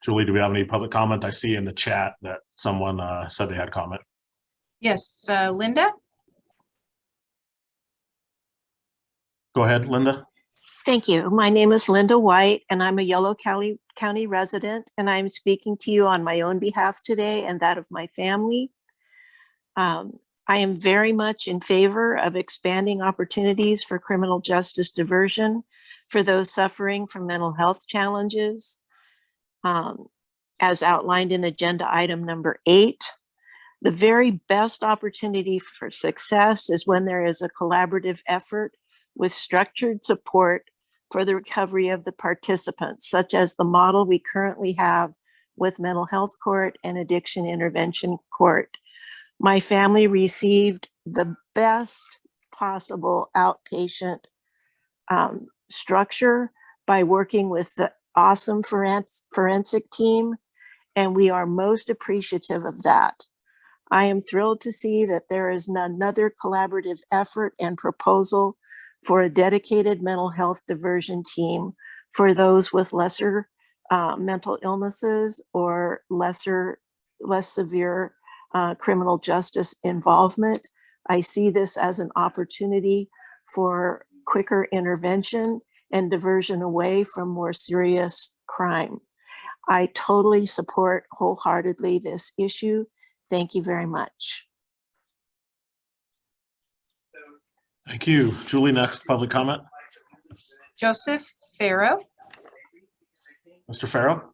Julie, do we have any public comment? I see in the chat that someone said they had comment. Yes, Linda? Go ahead, Linda. Thank you. My name is Linda White, and I'm a Yolo County resident, and I'm speaking to you on my own behalf today and that of my family. I am very much in favor of expanding opportunities for criminal justice diversion for those suffering from mental health challenges, as outlined in agenda item number 8. The very best opportunity for success is when there is a collaborative effort with structured support for the recovery of the participants, such as the model we currently have with mental health court and addiction intervention court. My family received the best possible outpatient structure by working with the awesome forensic team, and we are most appreciative of that. I am thrilled to see that there is another collaborative effort and proposal for a dedicated mental health diversion team for those with lesser mental illnesses or less severe criminal justice involvement. I see this as an opportunity for quicker intervention and diversion away from more serious crime. I totally support wholeheartedly this issue. Thank you very much. Thank you. Julie, next public comment. Joseph Farrow. Mr. Farrow.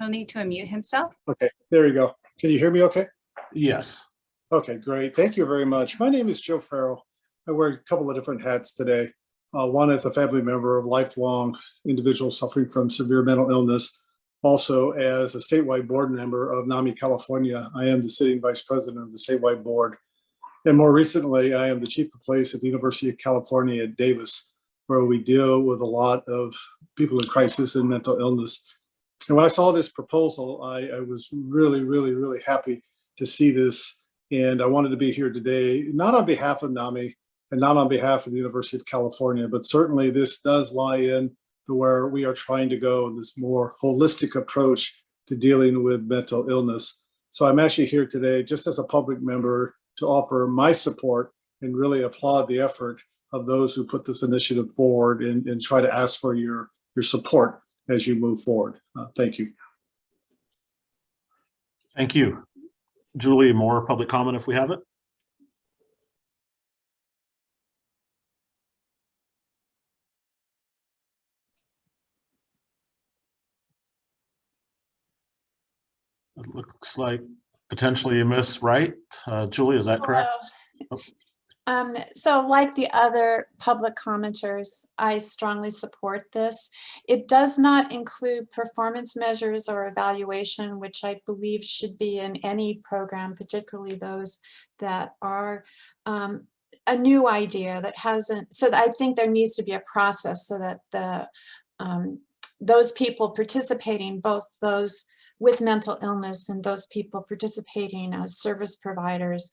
He'll need to unmute himself. Okay, there we go. Can you hear me okay? Yes. Okay, great. Thank you very much. My name is Joe Farrell. I wear a couple of different hats today. One as a family member of lifelong individuals suffering from severe mental illness. Also, as a statewide board member of NAMI California, I am the sitting vice president of the statewide board. And more recently, I am the chief of police at the University of California at Davis, where we deal with a lot of people in crisis and mental illness. And when I saw this proposal, I was really, really, really happy to see this. And I wanted to be here today, not on behalf of NAMI and not on behalf of the University of California, but certainly this does lie in to where we are trying to go in this more holistic approach to dealing with mental illness. So I'm actually here today just as a public member to offer my support and really applaud the effort of those who put this initiative forward and try to ask for your support as you move forward. Thank you. Thank you. Julie, more public comment if we have it. It looks like potentially a miss, right? Julie, is that correct? So like the other public commenters, I strongly support this. It does not include performance measures or evaluation, which I believe should be in any program, particularly those that are a new idea that hasn't, so I think there needs to be a process so that the those people participating, both those with mental illness, and those people participating as service providers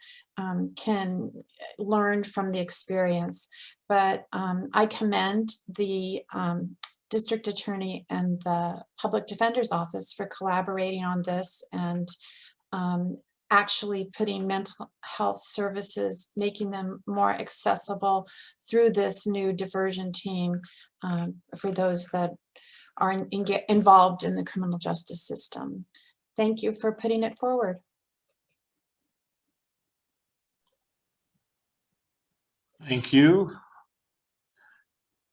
can learn from the experience. But I commend the district attorney and the public defender's office for collaborating on this and actually putting mental health services, making them more accessible through this new diversion team for those that are involved in the criminal justice system. Thank you for putting it forward. Thank you.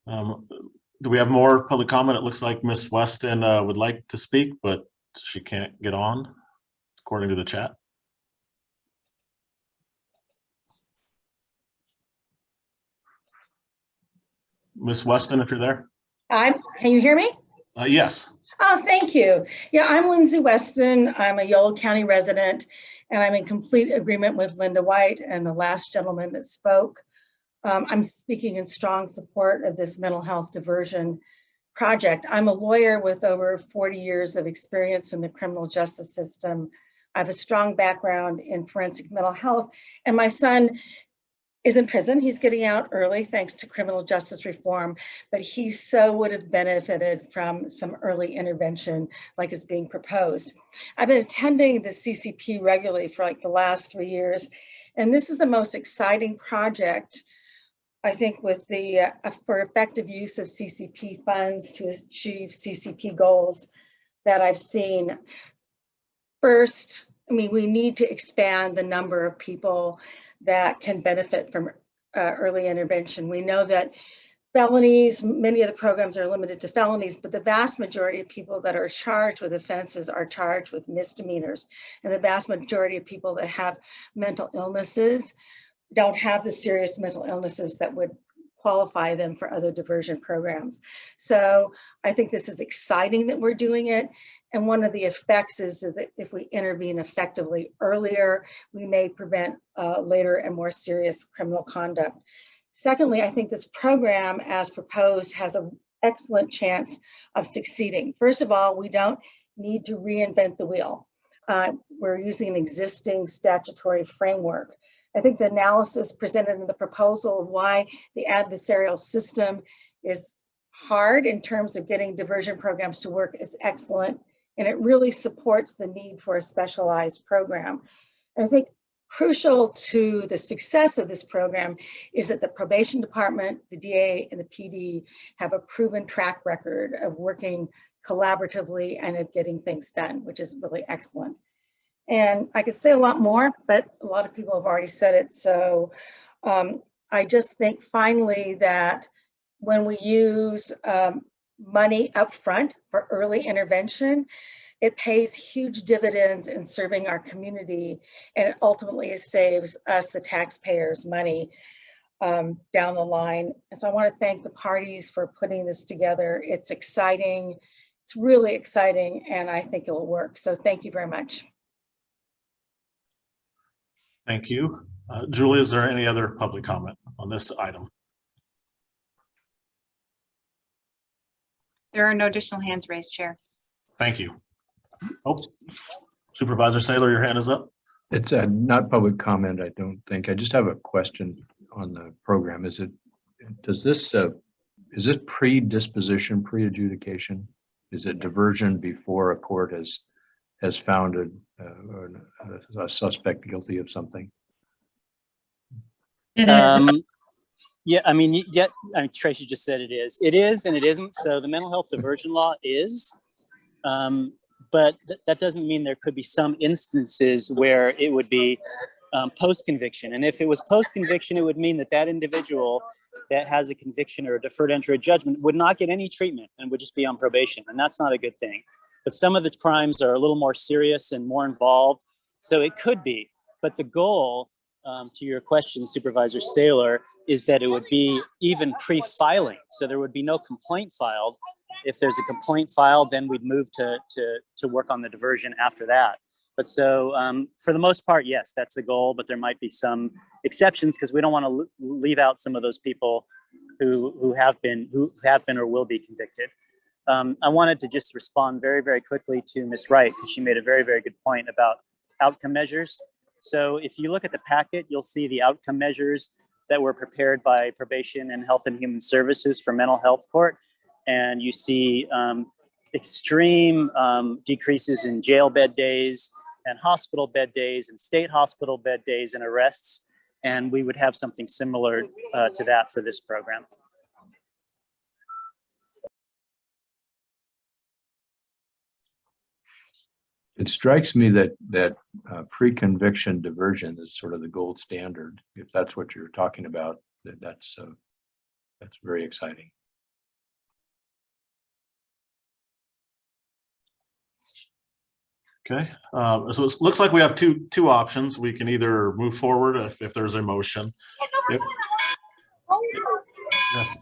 Do we have more public comment? It looks like Ms. Weston would like to speak, but she can't get on, according to the chat. Ms. Weston, if you're there. Can you hear me? Yes. Oh, thank you. Yeah, I'm Lindsay Weston. I'm a Yolo County resident, and I'm in complete agreement with Linda White and the last gentleman that spoke. I'm speaking in strong support of this mental health diversion project. I'm a lawyer with over 40 years of experience in the criminal justice system. I have a strong background in forensic mental health, and my son is in prison. He's getting out early thanks to criminal justice reform, but he so would have benefited from some early intervention like is being proposed. I've been attending the CCP regularly for like the last 3 years, and this is the most exciting project, I think, with the for effective use of CCP funds to achieve CCP goals that I've seen. First, I mean, we need to expand the number of people that can benefit from early intervention. We know that felonies, many of the programs are limited to felonies, but the vast majority of people that are charged with offenses are charged with misdemeanors. And the vast majority of people that have mental illnesses don't have the serious mental illnesses that would qualify them for other diversion programs. So I think this is exciting that we're doing it. And one of the effects is that if we intervene effectively earlier, we may prevent later and more serious criminal conduct. Secondly, I think this program as proposed has an excellent chance of succeeding. First of all, we don't need to reinvent the wheel. We're using an existing statutory framework. I think the analysis presented in the proposal of why the adversarial system is hard in terms of getting diversion programs to work is excellent, and it really supports the need for a specialized program. And I think crucial to the success of this program is that the probation department, the DA, and the PD have a proven track record of working collaboratively and of getting things done, which is really excellent. And I could say a lot more, but a lot of people have already said it. So I just think finally that when we use money up front for early intervention, it pays huge dividends in serving our community, and it ultimately saves us, the taxpayers, money down the line. And so I want to thank the parties for putting this together. It's exciting. It's really exciting, and I think it'll work. So thank you very much. Thank you. Julie, is there any other public comment on this item? There are no additional hands raised, Chair. Thank you. Oh, Supervisor Saylor, your hand is up. It's not public comment, I don't think. I just have a question on the program. Is this pre-disposition, pre-adjudication? Is it diversion before a court has found a suspect guilty of something? It is. Yeah, I mean, Tracy just said it is. It is and it isn't. So the mental health diversion law is, but that doesn't mean there could be some instances where it would be post-conviction. And if it was post-conviction, it would mean that that individual that has a conviction or a deferred entry of judgment would not get any treatment and would just be on probation. And that's not a good thing. But some of the crimes are a little more serious and more involved. So it could be. But the goal, to your question, Supervisor Saylor, is that it would be even pre-filing. So there would be no complaint filed. If there's a complaint filed, then we'd move to work on the diversion after that. But so for the most part, yes, that's the goal, but there might be some exceptions because we don't want to leave out some of those people who have been or will be convicted. I wanted to just respond very, very quickly to Ms. Wright, because she made a very, very good point about outcome measures. So if you look at the packet, you'll see the outcome measures that were prepared by Probation and Health and Human Services for mental health court. And you see extreme decreases in jail bed days and hospital bed days and state hospital bed days and arrests. And we would have something similar to that for this program. It strikes me that pre-conviction diversion is sort of the gold standard. If that's what you're talking about, that's very exciting. Okay, so it looks like we have two options. We can either move forward if there's a motion. Yes,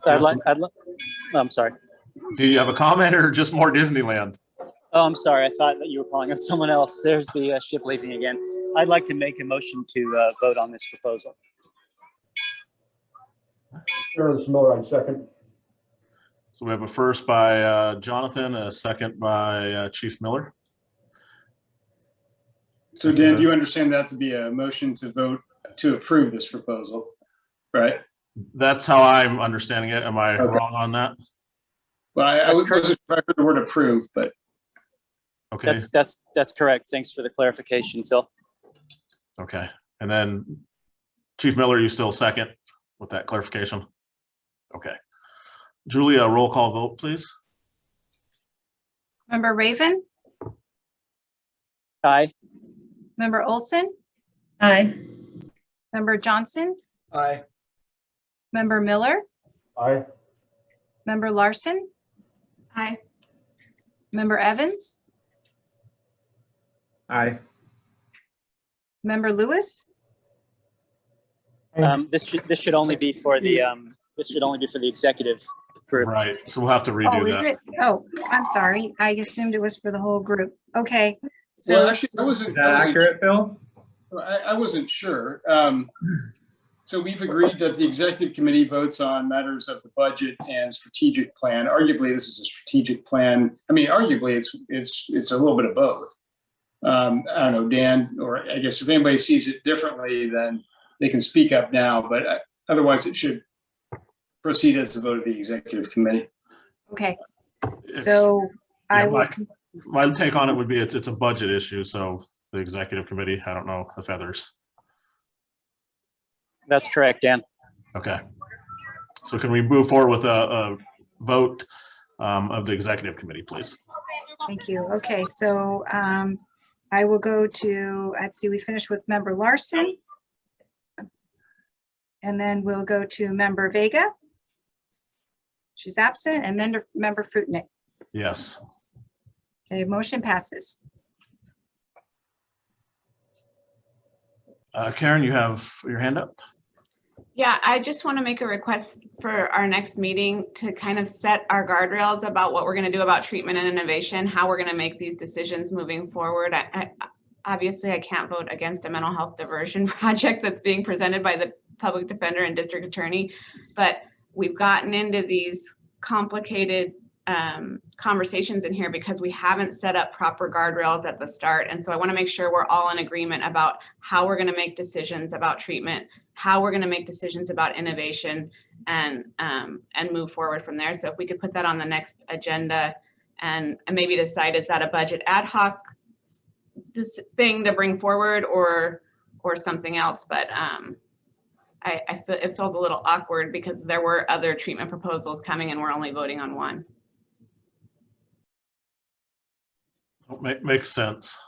I'm sorry. Do you have a comment or just more Disneyland? Oh, I'm sorry. I thought that you were calling on someone else. There's the ship leaving again. I'd like to make a motion to vote on this proposal. Chair, this is Miller, I'd second. So we have a first by Jonathan, a second by Chief Miller. So Dan, do you understand that to be a motion to vote to approve this proposal, right? That's how I'm understanding it. Am I Okay. wrong on that? Well, I wasn't sure if I heard the word approve, but. Okay. That's correct. Thanks for the clarification, Phil. Okay, and then Chief Miller, you still second with that clarification? Okay. Julia, roll call vote, please. Member Raven, Aye. Member Olson, Aye. Member Johnson, Aye. Member Miller, Aye. Member Larson, Aye. Member Evans, Aye. Member Lewis, This should only be for the executive group. Right, so we'll have to redo oh, is that. it? Oh, I'm sorry. I assumed it was for the whole group. Okay. So Well, actually, Is that accurate, Phil? I wasn't sure. So we've agreed that the executive committee votes on matters of the budget and strategic plan. Arguably, this is a strategic plan. I mean, arguably, it's a little bit of both. I don't know, Dan, or I guess if anybody sees it differently, then they can speak up now. But otherwise, it should proceed as a vote of the executive committee. okay. So I will. My take on it would be it's a budget issue, so the executive committee, I don't know if others. That's correct, Dan. Okay. So can we move forward with a vote of the executive committee, please? Thank you. Okay, so I will go to, let's see, we finished with Member Larson. And then we'll go to Member Vega. She's absent, and then Member Fruitnick. Yes. Okay, motion passes. Karen, you have your hand up? Yeah, I just want to make a request for our next meeting to kind of set our guardrails about what we're going to do about treatment and innovation, how we're going to make these decisions moving forward. Obviously, I can't vote against a mental health diversion project that's being presented by the public defender and district attorney, but we've gotten into these complicated conversations in here because we haven't set up proper guardrails at the start. And so I want to make sure we're all in agreement about how we're going to make decisions about treatment, how we're going to make decisions about innovation, and move forward from there. So if we could put that on the next agenda and maybe decide, is that a budget ad hoc this thing to bring forward or something else? But I feel it feels a little awkward because there were other treatment proposals coming and we're only voting on one. Makes sense.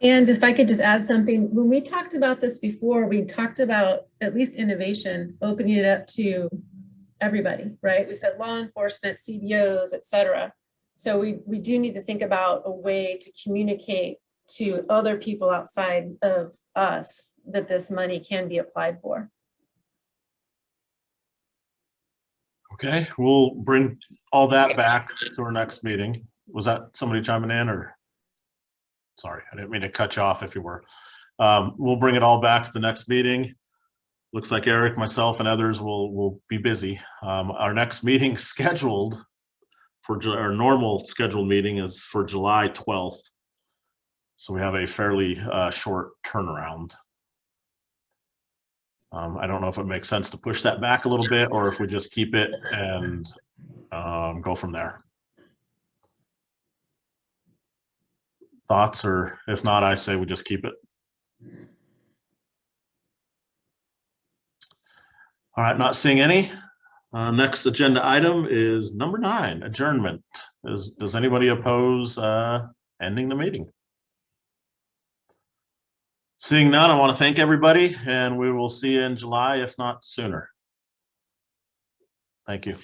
And if I could just add something, when we talked about this before, we talked about at least innovation, opening it up to everybody, right? We said law enforcement, CBOs, et cetera. So we do need to think about a way to communicate to other people outside of us that this money can be applied for. Okay, we'll bring all that back to our next meeting. Was that somebody chiming in or? Sorry, I didn't mean to cut you off if you were. We'll bring it all back to the next meeting. Looks like Eric, myself, and others will be busy. Our next meeting scheduled our normal scheduled meeting is for July 12th. So we have a fairly short turnaround. I don't know if it makes sense to push that back a little bit or if we just keep it and go from there. Thoughts, or if not, I say we just keep it. All right, not seeing any. Next agenda item is number 9, adjournment. Does anybody oppose ending the meeting? Seeing none, I want to thank everybody, and we will see you in July, if not sooner. Thank you.